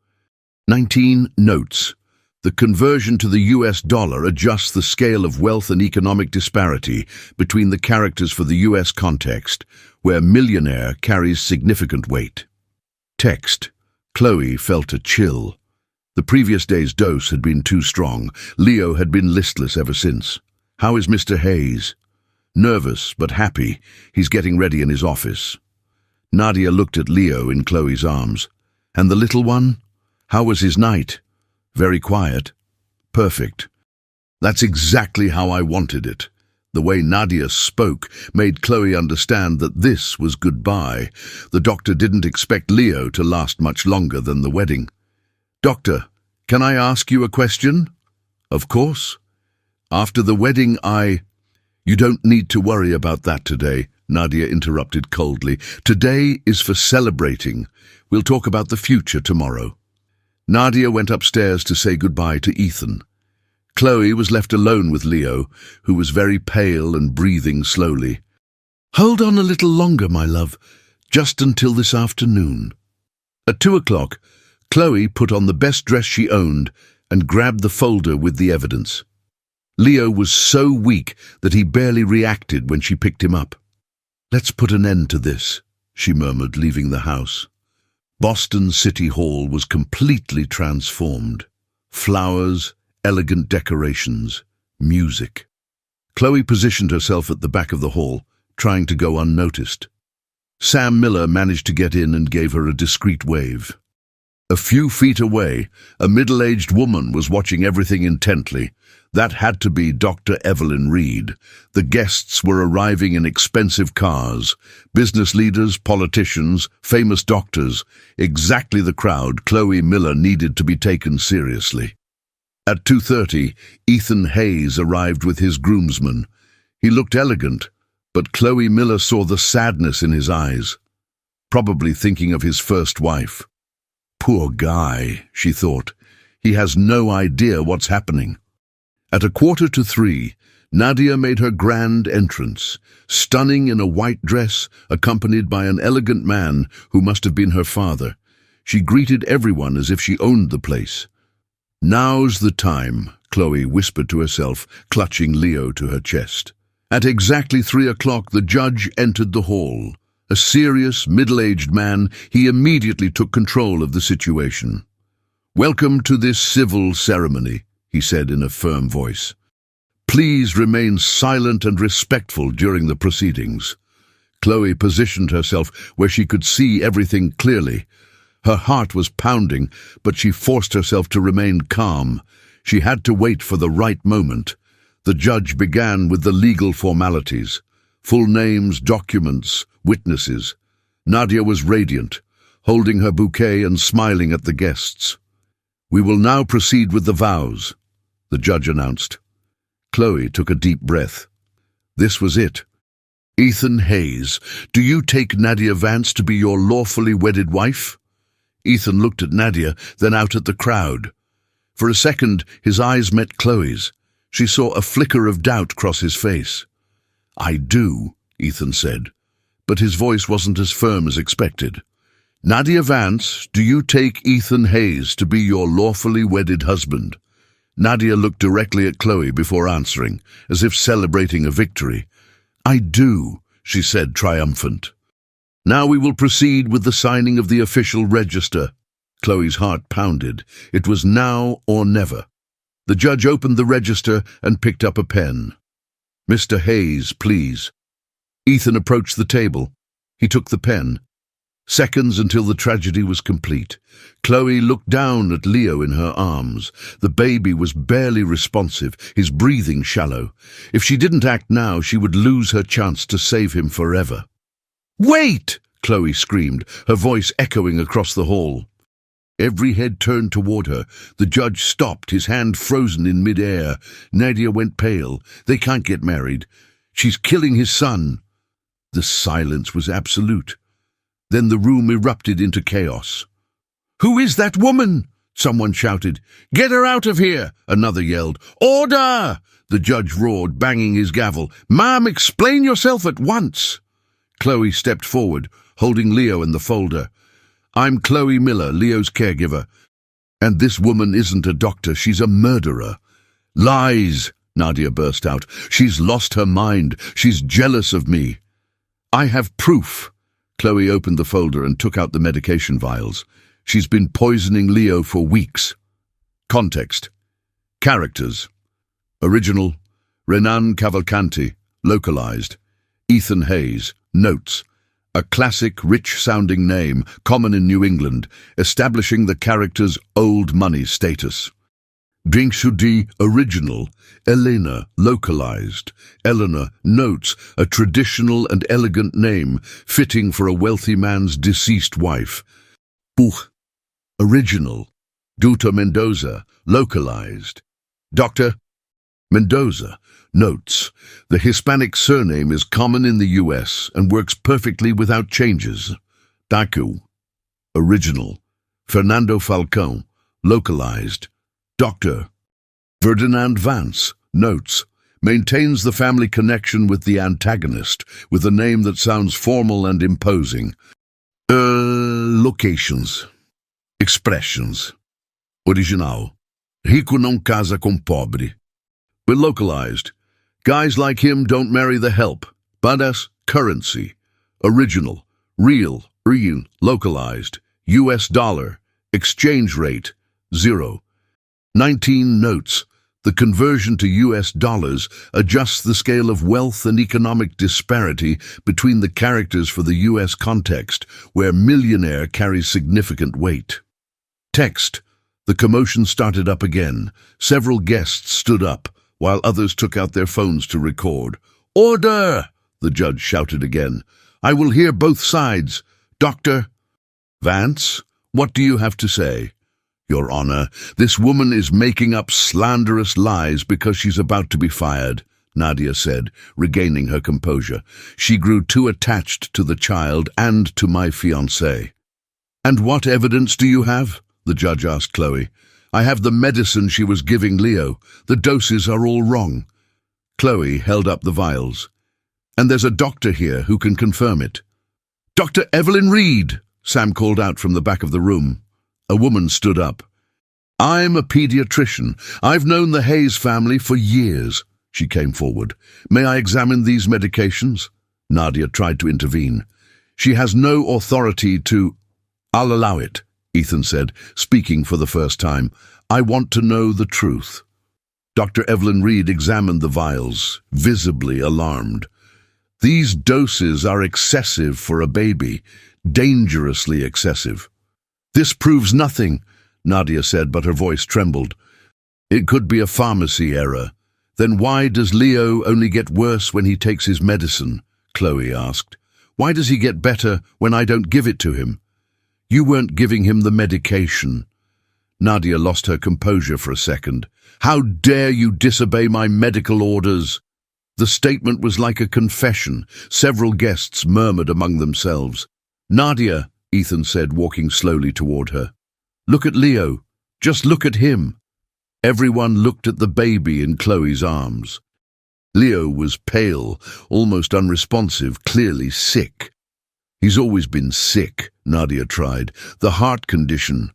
19 notes. The conversion to the US dollar adjusts the scale of wealth and economic disparity between the characters for the US context, where millionaire carries significant weight. Text. Chloe felt a chill. The previous day's dose had been too strong. Leo had been listless ever since. How is Mr. Hayes? Nervous, but happy. He's getting ready in his office. Nadia looked at Leo in Chloe's arms. And the little one? How was his night? Very quiet. Perfect. That's exactly how I wanted it. The way Nadia spoke made Chloe understand that this was goodbye. The doctor didn't expect Leo to last much longer than the wedding. Doctor, can I ask you a question? Of course. After the wedding, You don't need to worry about that today, Nadia interrupted coldly. Today is for celebrating. We'll talk about the future tomorrow. Nadia went upstairs to say goodbye to Ethan. Chloe was left alone with Leo, who was very pale and breathing slowly. Hold on a little longer, my love, just until this afternoon. At 2 o'clock, Chloe put on the best dress she owned and grabbed the folder with the evidence. Leo was so weak that he barely reacted when she picked him up. Let's put an end to this, she murmured, leaving the house. Boston City Hall was completely transformed. Flowers, elegant decorations, music. Chloe positioned herself at the back of the hall, trying to go unnoticed. Sam Miller managed to get in and gave her a discreet wave. A few feet away, a middle-aged woman was watching everything intently. That had to be Dr. Evelyn Reed. The guests were arriving in expensive cars. Business leaders, politicians, famous doctors. Exactly the crowd Chloe Miller needed to be taken seriously. At 2:30, Ethan Hayes arrived with his groomsman. He looked elegant, but Chloe Miller saw the sadness in his eyes, probably thinking of his first wife. Poor guy, she thought. He has no idea what's happening. At 2:45, Nadia made her grand entrance, stunning in a white dress, accompanied by an elegant man who must have been her father. She greeted everyone as if she owned the place. Now's the time, Chloe whispered to herself, clutching Leo to her chest. At exactly 3 o'clock, the judge entered the hall. A serious, middle-aged man, he immediately took control of the situation. Welcome to this civil ceremony, he said in a firm voice. Please remain silent and respectful during the proceedings. Chloe positioned herself where she could see everything clearly. Her heart was pounding, but she forced herself to remain calm. She had to wait for the right moment. The judge began with the legal formalities. Full names, documents, witnesses. Nadia was radiant, holding her bouquet and smiling at the guests. We will now proceed with the vows, the judge announced. Chloe took a deep breath. This was it. Ethan Hayes, do you take Nadia Vance to be your lawfully wedded wife? Ethan looked at Nadia, then out at the crowd. For a second, his eyes met Chloe's. She saw a flicker of doubt cross his face. I do, Ethan said, but his voice wasn't as firm as expected. Nadia Vance, do you take Ethan Hayes to be your lawfully wedded husband? Nadia looked directly at Chloe before answering, as if celebrating a victory. I do, she said, triumphant. Now we will proceed with the signing of the official register. Chloe's heart pounded. It was now or never. The judge opened the register and picked up a pen. "Mr. Hayes, please." Ethan approached the table. He took the pen. Seconds until the tragedy was complete. Chloe looked down at Leo in her arms. The baby was barely responsive, his breathing shallow. If she didn't act now, she would lose her chance to save him forever. "Wait!" Chloe screamed, her voice echoing across the hall. Every head turned toward her. The judge stopped, his hand frozen in mid-air. Nadia went pale. "They can't get married. She's killing his son." The silence was absolute. Then the room erupted into chaos. "Who is that woman?" someone shouted. "Get her out of here!" another yelled. "Order!" the judge roared, banging his gavel. "Ma'am, explain yourself at once." Chloe stepped forward, holding Leo in the folder. "I'm Chloe Miller, Leo's caregiver. And this woman isn't a doctor, she's a murderer." "Lies!" Nadia burst out. "She's lost her mind. She's jealous of me." "I have proof." Chloe opened the folder and took out the medication vials. "She's been poisoning Leo for weeks." Context. Characters. Original, Renan Cavalcanti. Localized, Ethan Hayes. Notes. A classic, rich-sounding name, common in New England, establishing the character's old money status. Drinksudi. Original, Elena. Localized. Eleanor. Notes. A traditional and elegant name, fitting for a wealthy man's deceased wife. Buch. Original, Duta Mendoza. Localized. Dr. Mendoza. Notes. The Hispanic surname is common in the U.S. and works perfectly without changes. Dacu. Original, Fernando Falcón. Localized. Dr. Ferdinand Vance. Notes. Maintains the family connection with the antagonist, with a name that sounds formal and imposing. Locations. Expressions. Original. Rico não casa com pobre. We're localized. Guys like him don't marry the help. Badass. Currency. Original. Real. Localized. U.S. dollar. Exchange rate. 0. 19 notes. The conversion to U.S. dollars adjusts the scale of wealth and economic disparity between the characters for the U.S. context, where millionaire carries significant weight. Text. The commotion started up again. Several guests stood up, while others took out their phones to record. "Order!" the judge shouted again. "I will hear both sides. Dr. Vance, what do you have to say?" "Your Honor, this woman is making up slanderous lies because she's about to be fired," Nadia said, regaining her composure. "She grew too attached to the child and to my fiancé." "And what evidence do you have?" the judge asked Chloe. "I have the medicine she was giving Leo. The doses are all wrong." Chloe held up the vials. "And there's a doctor here who can confirm it." "Dr. Evelyn Reed," Sam called out from the back of the room. A woman stood up. "I'm a pediatrician. I've known the Hayes family for years." She came forward. "May I examine these medications?" Nadia tried to intervene. "She has no authority to—" "I'll allow it," Ethan said, speaking for the first time. "I want to know the truth." Dr. Evelyn Reed examined the vials, visibly alarmed. "These doses are excessive for a baby, dangerously excessive." "This proves nothing," Nadia said, but her voice trembled. "It could be a pharmacy error. Then why does Leo only get worse when he takes his medicine?" Chloe asked. "Why does he get better when I don't give it to him?" "You weren't giving him the medication." Nadia lost her composure for a second. "How dare you disobey my medical orders?" The statement was like a confession. Several guests murmured among themselves. "Nadia," Ethan said, walking slowly toward her. "Look at Leo. Just look at him." Everyone looked at the baby in Chloe's arms. Leo was pale, almost unresponsive, clearly sick. "He's always been sick," Nadia tried. "The heart condition."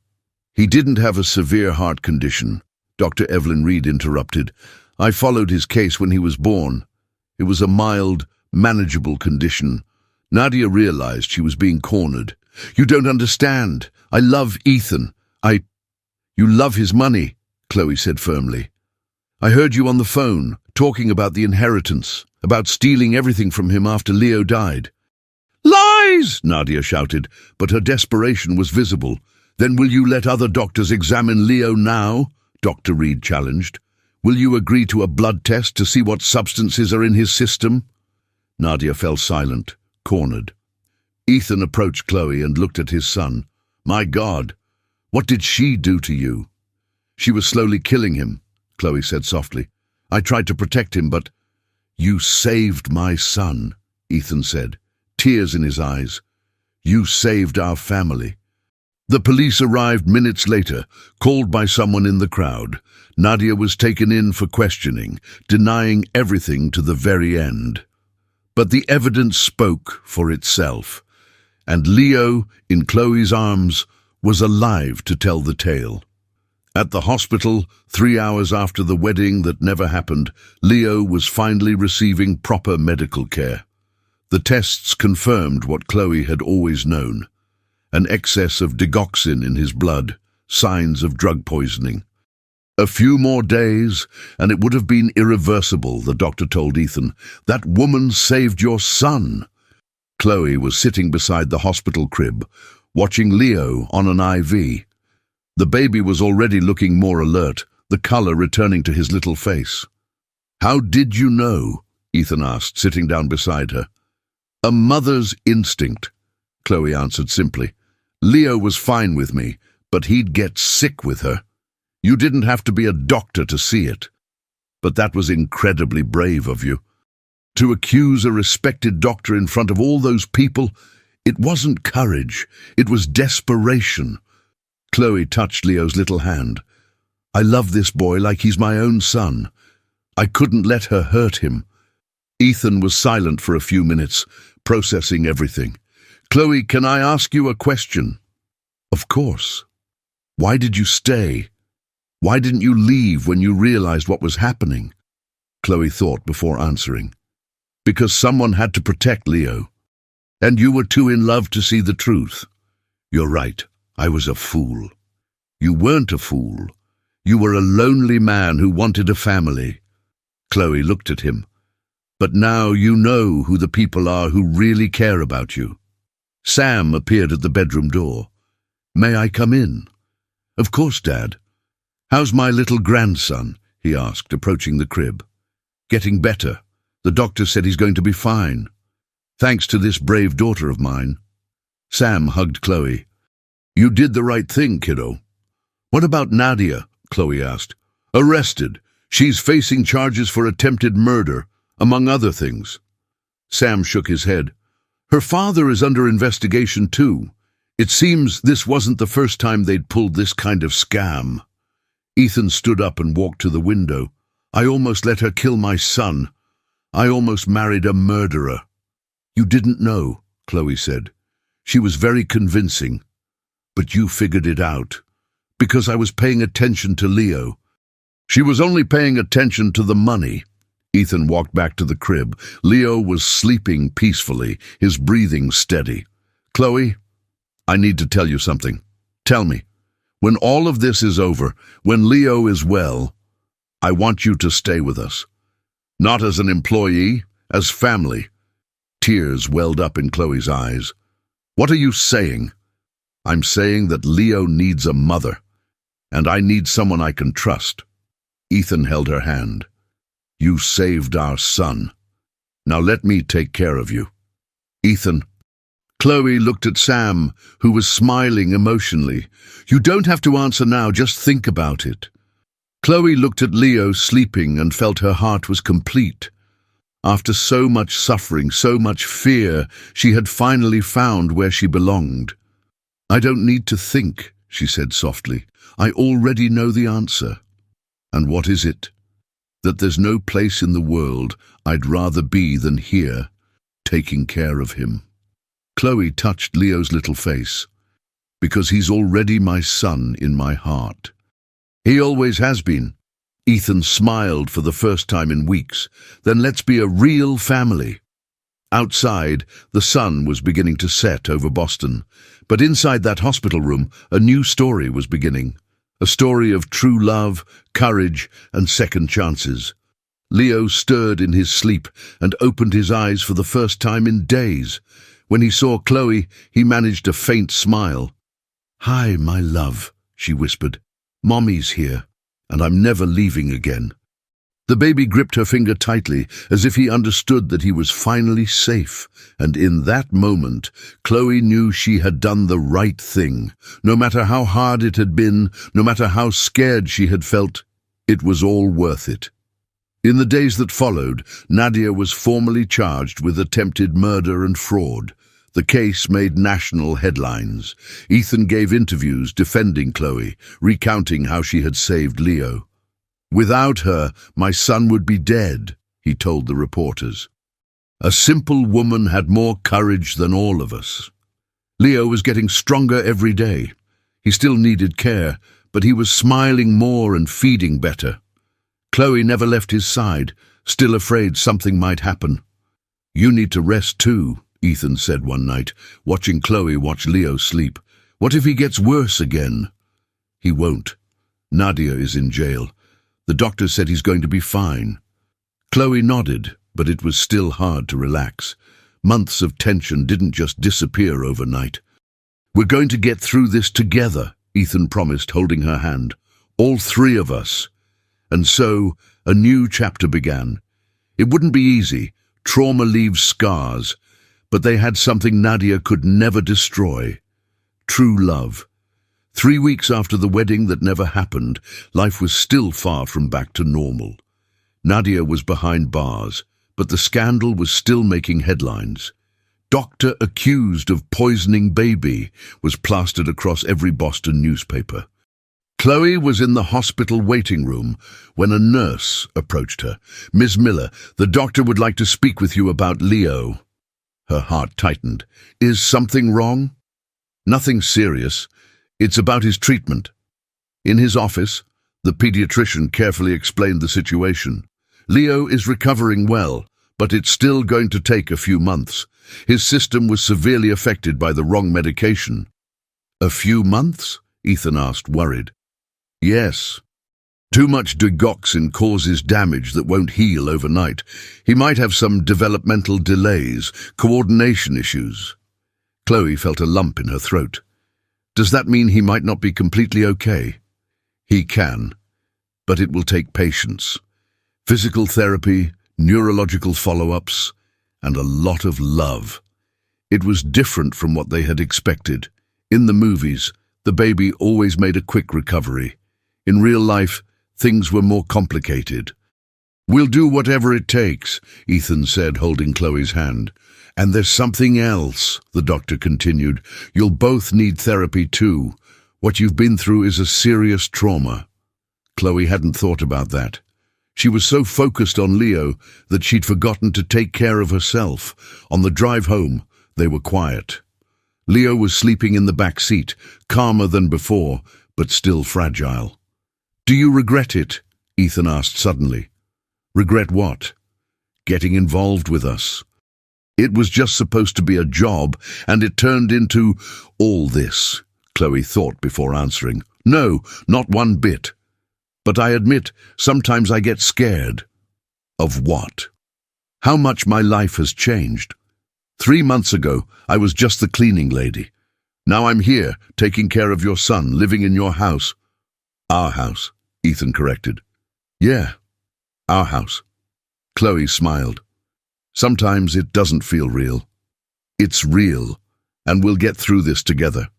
"He didn't have a severe heart condition," Dr. Evelyn Reed interrupted. "I followed his case when he was born. It was a mild, manageable condition." Nadia realized she was being cornered. "You don't understand. I love Ethan. You love his money," Chloe said firmly. I heard you on the phone, talking about the inheritance, about stealing everything from him after Leo died." "Lies!" Nadia shouted, but her desperation was visible. "Then will you let other doctors examine Leo now?" Dr. Reed challenged. "Will you agree to a blood test to see what substances are in his system?" Nadia fell silent, cornered. Ethan approached Chloe and looked at his son. "My God, what did she do to you?" "She was slowly killing him," Chloe said softly. "I tried to protect him, but—" "You saved my son," Ethan said, tears in his eyes. "You saved our family." The police arrived minutes later, called by someone in the crowd. Nadia was taken in for questioning, denying everything to the very end. But the evidence spoke for itself, and Leo, in Chloe's arms, was alive to tell the tale. At the hospital, 3 hours after the wedding that never happened, Leo was finally receiving proper medical care. The tests confirmed what Chloe had always known: an excess of digoxin in his blood, signs of drug poisoning. "A few more days, and it would have been irreversible," the doctor told Ethan. "That woman saved your son." Chloe was sitting beside the hospital crib, watching Leo on an IV. The baby was already looking more alert, the color returning to his little face. "How did you know?" Ethan asked, sitting down beside her. "A mother's instinct," Chloe answered simply. "Leo was fine with me, but he'd get sick with her. You didn't have to be a doctor to see it. But that was incredibly brave of you. To accuse a respected doctor in front of all those people, it wasn't courage, it was desperation." Chloe touched Leo's little hand. "I love this boy like he's my own son. I couldn't let her hurt him." Ethan was silent for a few minutes, processing everything. "Chloe, can I ask you a question?" "Of course." "Why did you stay? Why didn't you leave when you realized what was happening?" Chloe thought before answering. "Because someone had to protect Leo. And you were too in love to see the truth." "You're right. I was a fool." "You weren't a fool. You were a lonely man who wanted a family." Chloe looked at him. "But now you know who the people are who really care about you." Sam appeared at the bedroom door. "May I come in?" "Of course, Dad." "How's my little grandson?" he asked, approaching the crib. "Getting better. The doctor said he's going to be fine. Thanks to this brave daughter of mine." Sam hugged Chloe. "You did the right thing, kiddo." "What about Nadia?" Chloe asked. "Arrested. She's facing charges for attempted murder, among other things." Sam shook his head. "Her father is under investigation too. It seems this wasn't the first time they'd pulled this kind of scam." Ethan stood up and walked to the window. "I almost let her kill my son. I almost married a murderer." "You didn't know," Chloe said. "She was very convincing. But you figured it out. Because I was paying attention to Leo." "She was only paying attention to the money." Ethan walked back to the crib. Leo was sleeping peacefully, his breathing steady. "Chloe, I need to tell you something. Tell me, when all of this is over, when Leo is well, I want you to stay with us. Not as an employee, as family." Tears welled up in Chloe's eyes. "What are you saying?" "I'm saying that Leo needs a mother, and I need someone I can trust." Ethan held her hand. "You saved our son. Now let me take care of you." "Ethan." Chloe looked at Sam, who was smiling emotionally. "You don't have to answer now, just think about it." Chloe looked at Leo sleeping and felt her heart was complete. After so much suffering, so much fear, she had finally found where she belonged. "I don't need to think," she said softly. "I already know the answer." "And what is it?" "That there's no place in the world I'd rather be than here, taking care of him." Chloe touched Leo's little face. "Because he's already my son in my heart." "He always has been." Ethan smiled for the first time in weeks. "Then let's be a real family." Outside, the sun was beginning to set over Boston, but inside that hospital room, a new story was beginning. A story of true love, courage, and second chances. Leo stirred in his sleep and opened his eyes for the first time in days. When he saw Chloe, he managed a faint smile. "Hi, my love," she whispered. "Mommy's here, and I'm never leaving again." The baby gripped her finger tightly, as if he understood that he was finally safe, and in that moment, Chloe knew she had done the right thing. No matter how hard it had been, no matter how scared she had felt, it was all worth it. In the days that followed, Nadia was formally charged with attempted murder and fraud. The case made national headlines. Ethan gave interviews defending Chloe, recounting how she had saved Leo. "Without her, my son would be dead," he told the reporters. "A simple woman had more courage than all of us." Leo was getting stronger every day. He still needed care, but he was smiling more and feeding better. Chloe never left his side, still afraid something might happen. "You need to rest too," Ethan said one night, watching Chloe watch Leo sleep. "What if he gets worse again?" "He won't. Nadia is in jail. The doctor said he's going to be fine." Chloe nodded, but it was still hard to relax. Months of tension didn't just disappear overnight. "We're going to get through this together," Ethan promised, holding her hand. "All three of us." And so, a new chapter began. It wouldn't be easy. Trauma leaves scars. But they had something Nadia could never destroy. True love. 3 weeks after the wedding that never happened, life was still far from back to normal. Nadia was behind bars, but the scandal was still making headlines. "Doctor accused of poisoning baby" was plastered across every Boston newspaper. Chloe was in the hospital waiting room when a nurse approached her. "Miss Miller, the doctor would like to speak with you about Leo." Her heart tightened. "Is something wrong?" "Nothing serious. It's about his treatment." In his office, the pediatrician carefully explained the situation. "Leo is recovering well, but it's still going to take a few months. His system was severely affected by the wrong medication." "A few months?" Ethan asked, worried. "Yes. Too much digoxin causes damage that won't heal overnight. He might have some developmental delays, coordination issues." Chloe felt a lump in her throat. "Does that mean he might not be completely okay?" "He can, but it will take patience. Physical therapy, neurological follow-ups, and a lot of love." It was different from what they had expected. In the movies, the baby always made a quick recovery. In real life, things were more complicated. "We'll do whatever it takes," Ethan said, holding Chloe's hand. "And there's something else," the doctor continued. "You'll both need therapy too. What you've been through is a serious trauma." Chloe hadn't thought about that. She was so focused on Leo that she'd forgotten to take care of herself. On the drive home, they were quiet. Leo was sleeping in the back seat, calmer than before, but still fragile. "Do you regret it?" Ethan asked suddenly. "Regret what?" "Getting involved with us. It was just supposed to be a job, and it turned into all this," Chloe thought before answering. "No, not one bit. But I admit, sometimes I get scared." "Of what?" "How much my life has changed. 3 months ago, I was just the cleaning lady. Now I'm here, taking care of your son, living in your house." "Our house," Ethan corrected. "Yeah, our house." Chloe smiled. "Sometimes it doesn't feel real." "It's real, and we'll get through this together."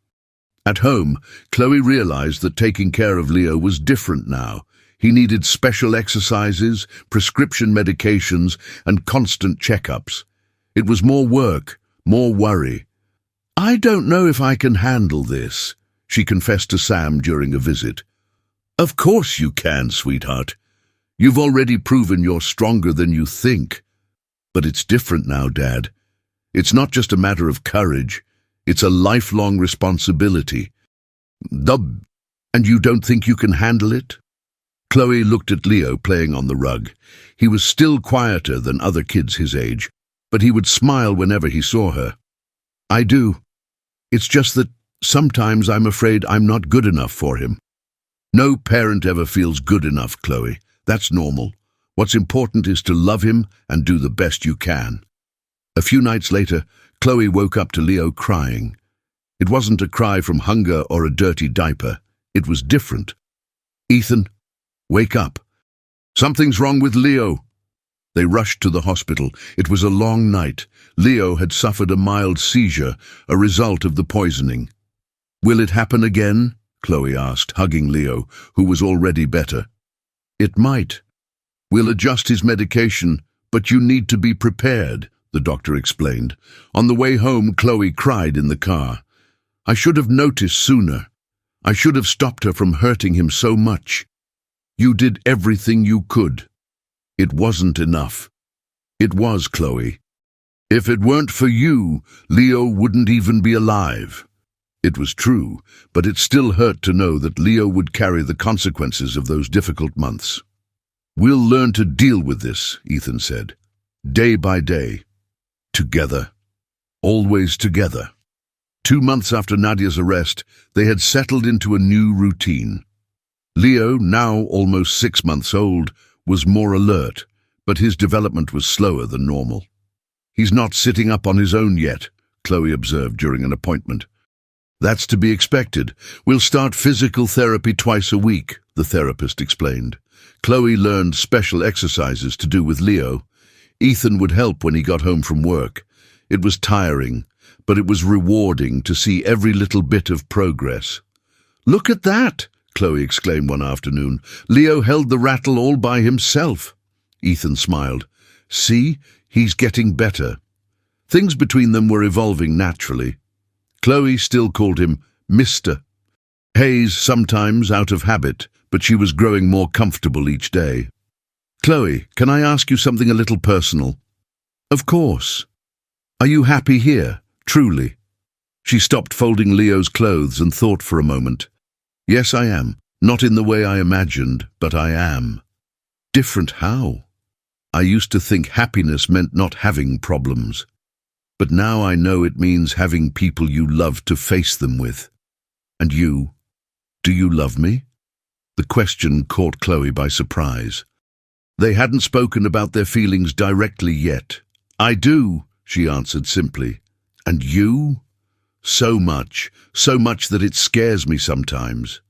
At home, Chloe realized that taking care of Leo was different now. He needed special exercises, prescription medications, and constant checkups. It was more work, more worry. "I don't know if I can handle this," she confessed to Sam during a visit. "Of course you can, sweetheart. You've already proven you're stronger than you think." "But it's different now, Dad. It's not just a matter of courage. It's a lifelong responsibility." "And you don't think you can handle it?" Chloe looked at Leo playing on the rug. He was still quieter than other kids his age, but he would smile whenever he saw her. "I do. It's just that sometimes I'm afraid I'm not good enough for him." No parent ever feels good enough, Chloe. That's normal. What's important is to love him and do the best you can. A few nights later, Chloe woke up to Leo crying. It wasn't a cry from hunger or a dirty diaper. It was different. "Ethan, wake up. Something's wrong with Leo." They rushed to the hospital. It was a long night. Leo had suffered a mild seizure, a result of the poisoning. "Will it happen again?" Chloe asked, hugging Leo, who was already better. "It might. We'll adjust his medication, but you need to be prepared," the doctor explained. On the way home, Chloe cried in the car. "I should have noticed sooner. I should have stopped her from hurting him so much. You did everything you could." "It wasn't enough." "It was, Chloe. If it weren't for you, Leo wouldn't even be alive." It was true, but it still hurt to know that Leo would carry the consequences of those difficult months. "We'll learn to deal with this," Ethan said. "Day by day. Together. Always together." 2 months after Nadia's arrest, they had settled into a new routine. Leo, now almost 6 months old, was more alert, but his development was slower than normal. "He's not sitting up on his own yet," Chloe observed during an appointment. "That's to be expected. We'll start physical therapy twice a week," the therapist explained. Chloe learned special exercises to do with Leo. Ethan would help when he got home from work. It was tiring, but it was rewarding to see every little bit of progress. "Look at that!" Chloe exclaimed one afternoon. "Leo held the rattle all by himself." Ethan smiled. "See, he's getting better." Things between them were evolving naturally. Chloe still called him Mr. Hayes, sometimes out of habit, but she was growing more comfortable each day. "Chloe, can I ask you something a little personal?" "Of course." "Are you happy here, truly?" She stopped folding Leo's clothes and thought for a moment. "Yes, I am. Not in the way I imagined, but I am." "Different how?" "I used to think happiness meant not having problems. But now I know it means having people you love to face them with." "And you? Do you love me?" The question caught Chloe by surprise. They hadn't spoken about their feelings directly yet. "I do," she answered simply. "And you?" So much that it scares me sometimes."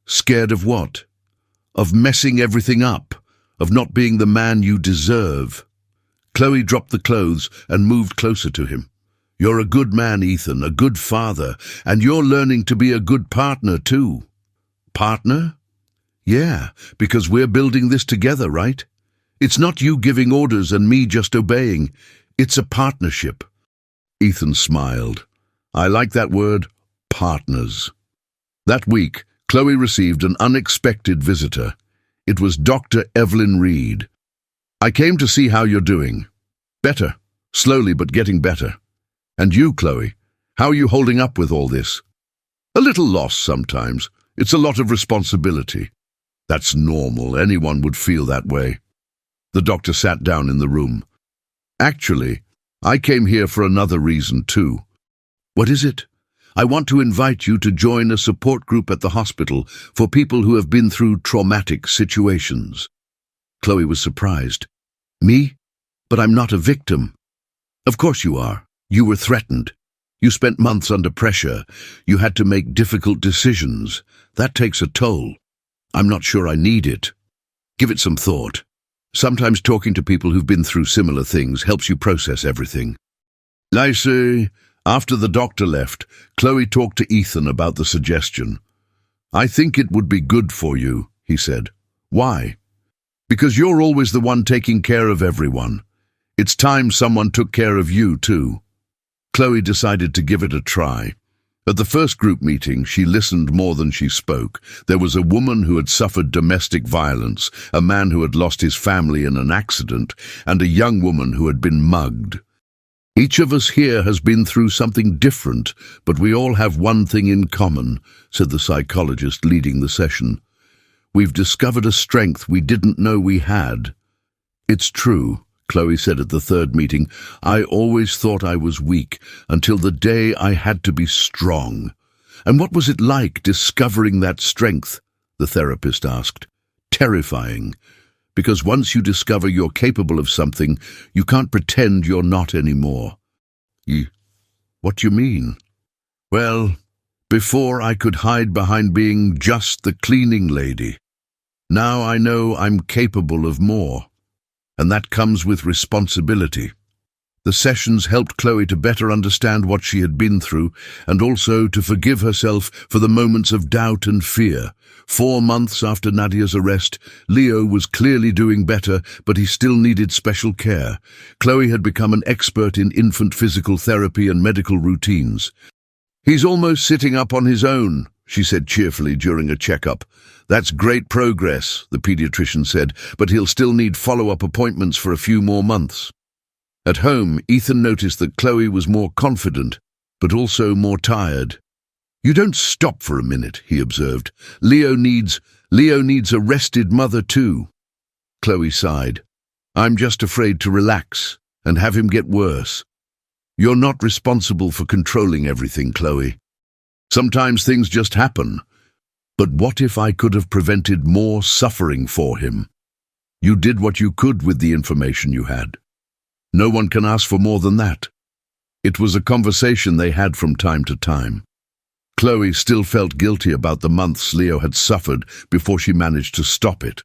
"Scared of what?" "Of messing everything up, of not being the man you deserve." Chloe dropped the clothes and moved closer to him. "You're a good man, Ethan, a good father, and you're learning to be a good partner too." "Partner?" "Yeah, because we're building this together, right? It's not you giving orders and me just obeying. It's a partnership." Ethan smiled. "I like that word, partners." That week, Chloe received an unexpected visitor. It was Dr. Evelyn Reed. "I came to see how you're doing." "Better, slowly but getting better." "And you, Chloe, how are you holding up with all this?" "A little lost sometimes. It's a lot of responsibility." "That's normal. Anyone would feel that way." The doctor sat down in the room. "Actually, I came here for another reason too." "What is it?" "I want to invite you to join a support group at the hospital for people who have been through traumatic situations." Chloe was surprised. "Me? But I'm not a victim." "Of course you are. You were threatened. You spent months under pressure. You had to make difficult decisions. That takes a toll. I'm not sure I need it. Give it some thought. Sometimes talking to people who've been through similar things helps you process everything." I see. After the doctor left, Chloe talked to Ethan about the suggestion. "I think it would be good for you," he said. "Why?" "Because you're always the one taking care of everyone. It's time someone took care of you too." Chloe decided to give it a try. At the first group meeting, she listened more than she spoke. There was a woman who had suffered domestic violence, a man who had lost his family in an accident, and a young woman who had been mugged. "Each of us here has been through something different, but we all have one thing in common," said the psychologist leading the session. "We've discovered a strength we didn't know we had." "It's true," Chloe said at the third meeting. "I always thought I was weak until the day I had to be strong. And what was it like discovering that strength? the therapist asked. Terrifying, because once you discover you're capable of something, you can't pretend you're not anymore. What do you mean? Well, before I could hide behind being just the cleaning lady. Now I know I'm capable of more, and that comes with responsibility. The sessions helped Chloe to better understand what she had been through and also to forgive herself for the moments of doubt and fear. 4 months after Nadia's arrest, Leo was clearly doing better, but he still needed special care. Chloe had become an expert in infant physical therapy and medical routines. "He's almost sitting up on his own," she said cheerfully during a checkup. "That's great progress," the pediatrician said, "but he'll still need follow-up appointments for a few more months." At home, Ethan noticed that Chloe was more confident, but also more tired. "You don't stop for a minute," he observed. Leo needs a rested mother too." Chloe sighed. "I'm just afraid to relax and have him get worse." "You're not responsible for controlling everything, Chloe. Sometimes things just happen. But what if I could have prevented more suffering for him? You did what you could with the information you had. No one can ask for more than that." It was a conversation they had from time to time. Chloe still felt guilty about the months Leo had suffered before she managed to stop it.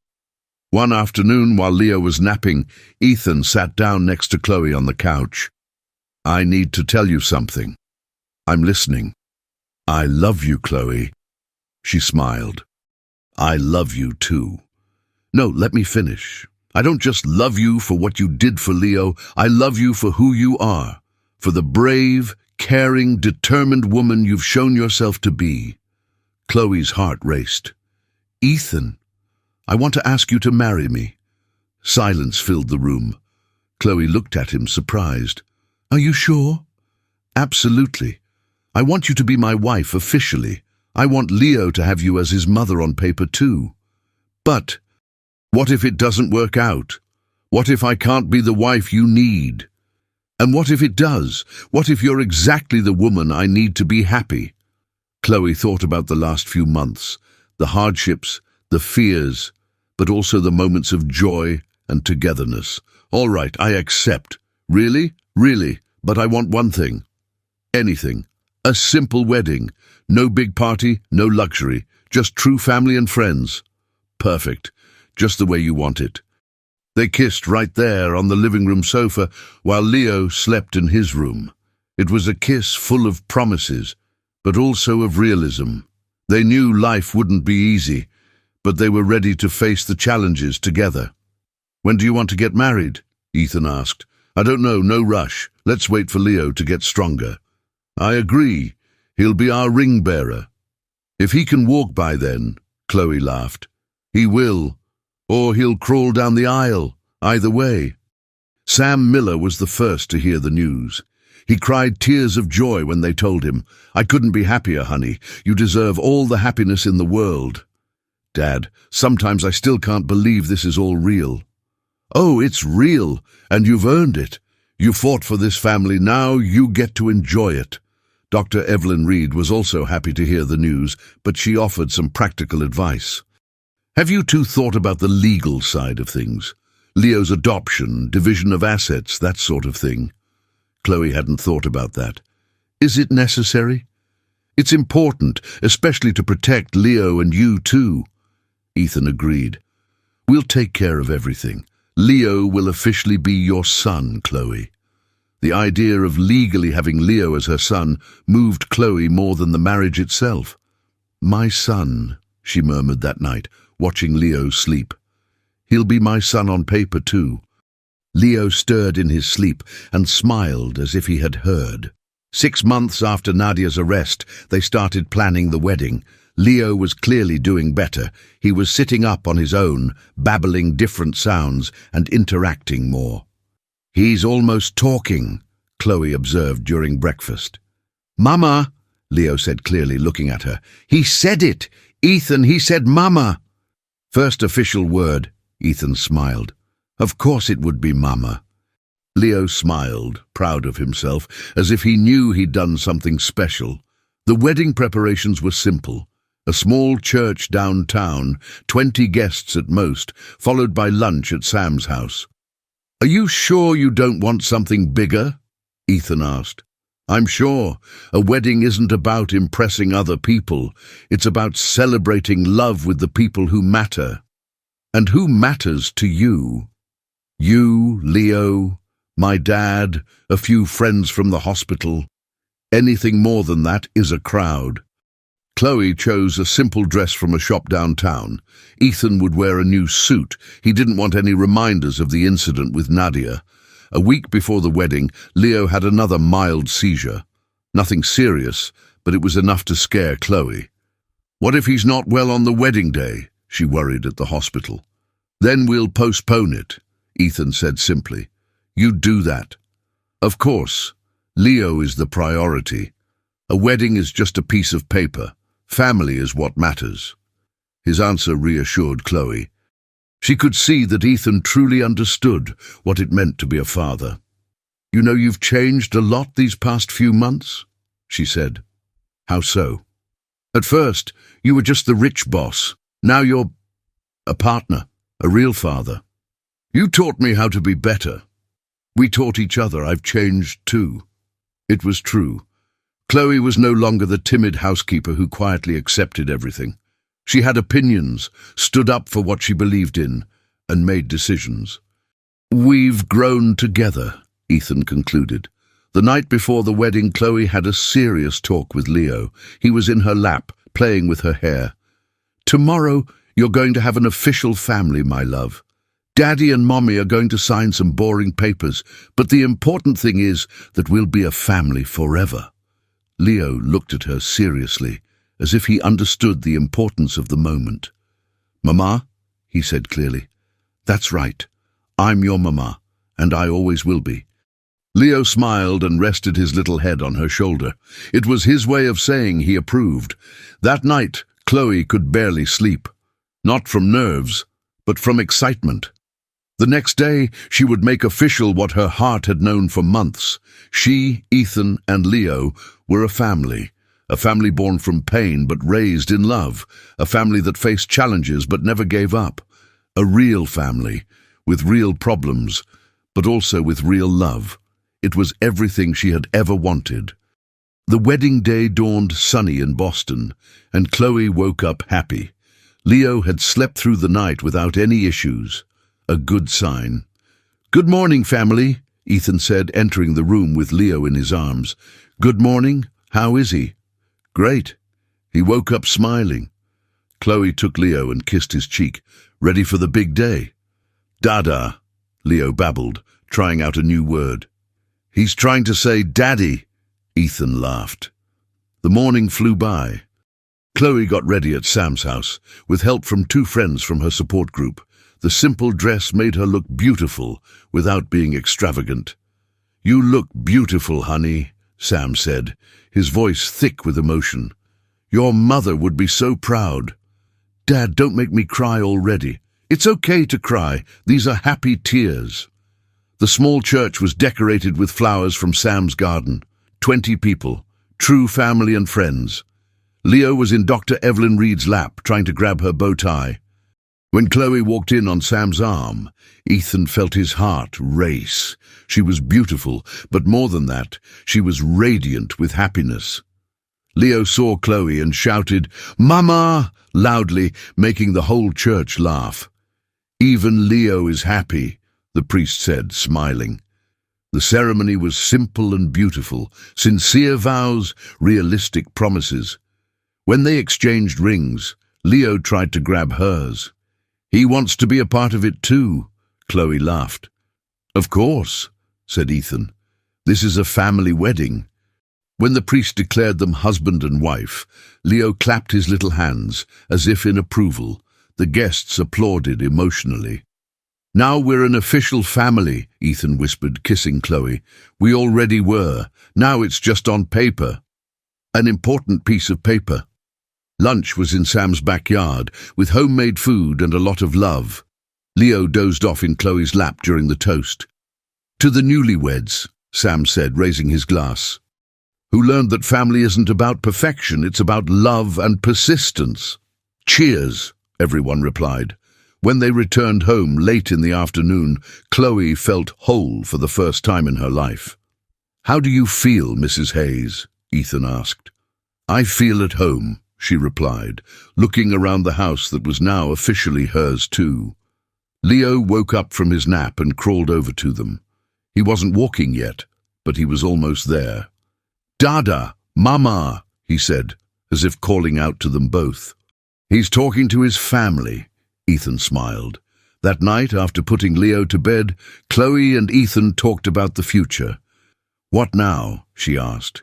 One afternoon, while Leo was napping, Ethan sat down next to Chloe on the couch. "I need to tell you something." "I'm listening." "I love you, Chloe." She smiled. "I love you too." "No, let me finish. I don't just love you for what you did for Leo. I love you for who you are, for the brave, caring, determined woman you've shown yourself to be." Chloe's heart raced. "Ethan, I want to ask you to marry me." Silence filled the room. Chloe looked at him, surprised. "Are you sure?" "Absolutely. I want you to be my wife officially. I want Leo to have you as his mother on paper too. But what if it doesn't work out? What if I can't be the wife you need? And what if it does? What if you're exactly the woman I need to be happy?" Chloe thought about the last few months, the hardships, the fears, but also the moments of joy and togetherness. "All right, I accept. Really? Really? But I want one thing. Anything. A simple wedding. No big party, no luxury. Just true family and friends." "Perfect. Just the way you want it." They kissed right there on the living room sofa while Leo slept in his room. It was a kiss full of promises, but also of realism. They knew life wouldn't be easy, but they were ready to face the challenges together. "When do you want to get married?" Ethan asked. "I don't know, no rush. Let's wait for Leo to get stronger." "I agree. He'll be our ring bearer." "If he can walk by then," Chloe laughed. "He will. Or he'll crawl down the aisle. Either way." Sam Miller was the first to hear the news. He cried tears of joy when they told him, "I couldn't be happier, honey. You deserve all the happiness in the world." "Dad, sometimes I still can't believe this is all real." "Oh, it's real, and you've earned it. You fought for this family. Now you get to enjoy it." Dr. Evelyn Reed was also happy to hear the news, but she offered some practical advice. "Have you two thought about the legal side of things? Leo's adoption, division of assets, that sort of thing?" Chloe hadn't thought about that. "Is it necessary?" "It's important, especially to protect Leo and you too." Ethan agreed. "We'll take care of everything. Leo will officially be your son, Chloe." The idea of legally having Leo as her son moved Chloe more than the marriage itself. "My son," she murmured that night, watching Leo sleep. "He'll be my son on paper too." Leo stirred in his sleep and smiled as if he had heard. 6 months after Nadia's arrest, they started planning the wedding. Leo was clearly doing better. He was sitting up on his own, babbling different sounds and interacting more. "He's almost talking," Chloe observed during breakfast. "Mama," Leo said clearly, looking at her. "He said it! Ethan, he said Mama!" "First official word," Ethan smiled. "Of course it would be Mama." Leo smiled, proud of himself, as if he knew he'd done something special. The wedding preparations were simple. A small church downtown, 20 guests at most, followed by lunch at Sam's house. "Are you sure you don't want something bigger?" Ethan asked. "I'm sure. A wedding isn't about impressing other people. It's about celebrating love with the people who matter." "And who matters to you?" "You, Leo, my dad, a few friends from the hospital. Anything more than that is a crowd." Chloe chose a simple dress from a shop downtown. Ethan would wear a new suit. He didn't want any reminders of the incident with Nadia. A week before the wedding, Leo had another mild seizure. Nothing serious, but it was enough to scare Chloe. "What if he's not well on the wedding day?" she worried at the hospital. "Then we'll postpone it," Ethan said simply. "You do that." "Of course. Leo is the priority. A wedding is just a piece of paper. Family is what matters." His answer reassured Chloe. She could see that Ethan truly understood what it meant to be a father. "You know, you've changed a lot these past few months," she said. "How so?" "At first, you were just the rich boss. Now you're a partner, a real father. You taught me how to be better. We taught each other. I've changed too." It was true. Chloe was no longer the timid housekeeper who quietly accepted everything. She had opinions, stood up for what she believed in, and made decisions. "We've grown together," Ethan concluded. The night before the wedding, Chloe had a serious talk with Leo. He was in her lap, playing with her hair. "Tomorrow, you're going to have an official family, my love. Daddy and Mommy are going to sign some boring papers, but the important thing is that we'll be a family forever." Leo looked at her seriously, as if he understood the importance of the moment. "Mama," he said clearly. "That's right. I'm your mama, and I always will be." Leo smiled and rested his little head on her shoulder. It was his way of saying he approved. That night, Chloe could barely sleep. Not from nerves, but from excitement. The next day, she would make official what her heart had known for months. She, Ethan, and Leo were a family born from pain but raised in love, a family that faced challenges but never gave up, a real family, with real problems, but also with real love. It was everything she had ever wanted. The wedding day dawned sunny in Boston, and Chloe woke up happy. Leo had slept through the night without any issues. A good sign. "Good morning, family," Ethan said, entering the room with Leo in his arms. "Good morning. How is he?" "Great." He woke up smiling. Chloe took Leo and kissed his cheek. "Ready for the big day?" "Dada," Leo babbled, trying out a new word. "He's trying to say daddy," Ethan laughed. The morning flew by. Chloe got ready at Sam's house, with help from 2 friends from her support group. The simple dress made her look beautiful without being extravagant. "You look beautiful, honey," Sam said, his voice thick with emotion. "Your mother would be so proud." "Dad, don't make me cry already." "It's okay to cry. These are happy tears." The small church was decorated with flowers from Sam's garden. 20 people, true family and friends. Leo was in Dr. Evelyn Reed's lap, trying to grab her bow tie. When Chloe walked in on Sam's arm, Ethan felt his heart race. She was beautiful, but more than that, she was radiant with happiness. Leo saw Chloe and shouted, "Mama!" loudly, making the whole church laugh. "Even Leo is happy," the priest said, smiling. The ceremony was simple and beautiful, sincere vows, realistic promises. When they exchanged rings, Leo tried to grab hers. "He wants to be a part of it too," Chloe laughed. "Of course," said Ethan. "This is a family wedding." When the priest declared them husband and wife, Leo clapped his little hands, as if in approval. The guests applauded emotionally. "Now we're an official family," Ethan whispered, kissing Chloe. "We already were. Now it's just on paper." An important piece of paper. Lunch was in Sam's backyard, with homemade food and a lot of love. Leo dozed off in Chloe's lap during the toast. "To the newlyweds," Sam said, raising his glass. who learned that family isn't about perfection, it's about love and persistence. Cheers, everyone replied. When they returned home late in the afternoon, Chloe felt whole for the first time in her life. "How do you feel, Mrs. Hayes?" Ethan asked. "I feel at home," she replied, looking around the house that was now officially hers too. Leo woke up from his nap and crawled over to them. He wasn't walking yet, but he was almost there. "Dada, Mama," he said, as if calling out to them both. "He's talking to his family," Ethan smiled. That night, after putting Leo to bed, Chloe and Ethan talked about the future. "What now?" she asked.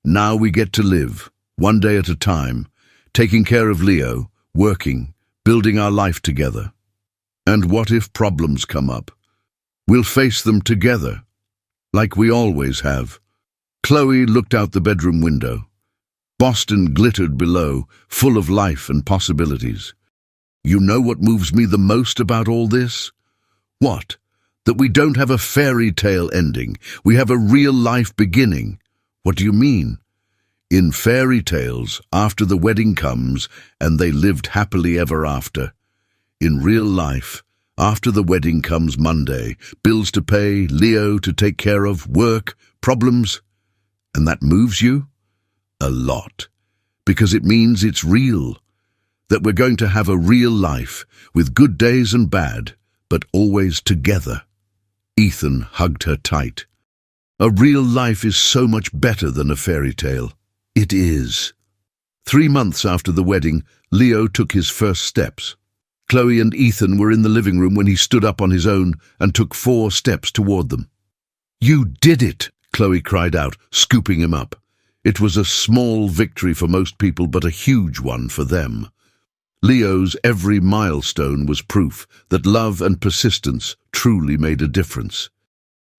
"Now we get to live, one day at a time, taking care of Leo, working, building our life together. And what if problems come up? We'll face them together, like we always have." Chloe looked out the bedroom window. Boston glittered below, full of life and possibilities. "You know what moves me the most about all this?" "What?" "That we don't have a fairy tale ending. We have a real-life beginning." "What do you mean?" "In fairy tales, after the wedding comes, and they lived happily ever after. In real life, after the wedding comes Monday, bills to pay, Leo to take care of, work, problems. And that moves you?" "A lot. Because it means it's real. That we're going to have a real life, with good days and bad, but always together." Ethan hugged her tight. "A real life is so much better than a fairy tale." "It is." 3 months after the wedding, Leo took his first steps. Chloe and Ethan were in the living room when he stood up on his own and took 4 steps toward them. "You did it!" Chloe cried out, scooping him up. It was a small victory for most people, but a huge one for them. Leo's every milestone was proof that love and persistence truly made a difference.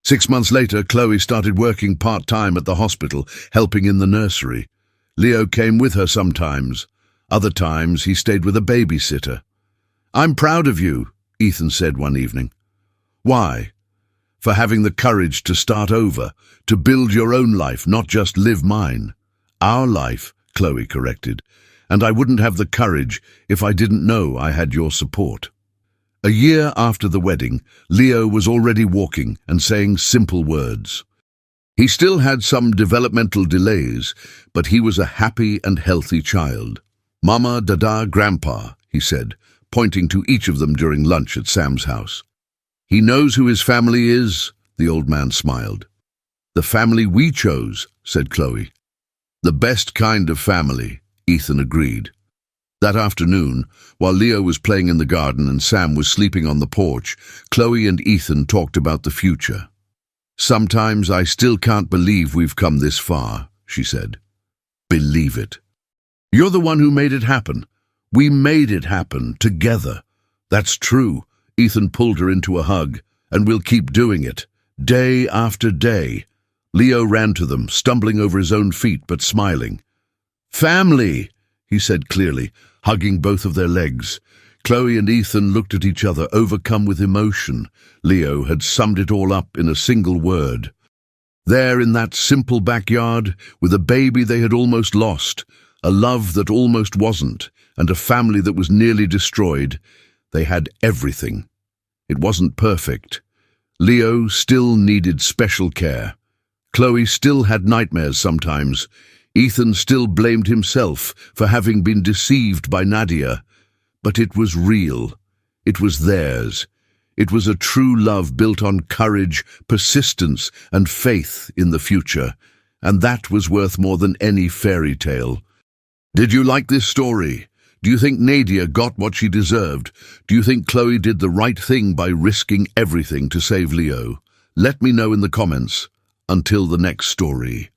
6 months later, Chloe started working part-time at the hospital, helping in the nursery. Leo came with her sometimes. Other times, he stayed with a babysitter. "I'm proud of you," Ethan said one evening. "Why?" "For having the courage to start over, to build your own life, not just live mine." "Our life," Chloe corrected, "and I wouldn't have the courage if I didn't know I had your support." A year after the wedding, Leo was already walking and saying simple words. He still had some developmental delays, but he was a happy and healthy child. "Mama, Dada, Grandpa," he said, pointing to each of them during lunch at Sam's house. "He knows who his family is," the old man smiled. "The family we chose," said Chloe. "The best kind of family," Ethan agreed. That afternoon, while Leo was playing in the garden and Sam was sleeping on the porch, Chloe and Ethan talked about the future. "Sometimes I still can't believe we've come this far," she said. "Believe it. You're the one who made it happen. We made it happen, together." "That's true." Ethan pulled her into a hug. "And we'll keep doing it, day after day." Leo ran to them, stumbling over his own feet but smiling. "Family," he said clearly, hugging both of their legs. Chloe and Ethan looked at each other, overcome with emotion. Leo had summed it all up in a single word. There in that simple backyard, with a baby they had almost lost, a love that almost wasn't, and a family that was nearly destroyed, they had everything. It wasn't perfect. Leo still needed special care. Chloe still had nightmares sometimes. Ethan still blamed himself for having been deceived by Nadia. But it was real. It was theirs. It was a true love built on courage, persistence, and faith in the future. And that was worth more than any fairy tale. Did you like this story? Do you think Nadia got what she deserved? Do you think Chloe did the right thing by risking everything to save Leo? Let me know in the comments. Until the next story.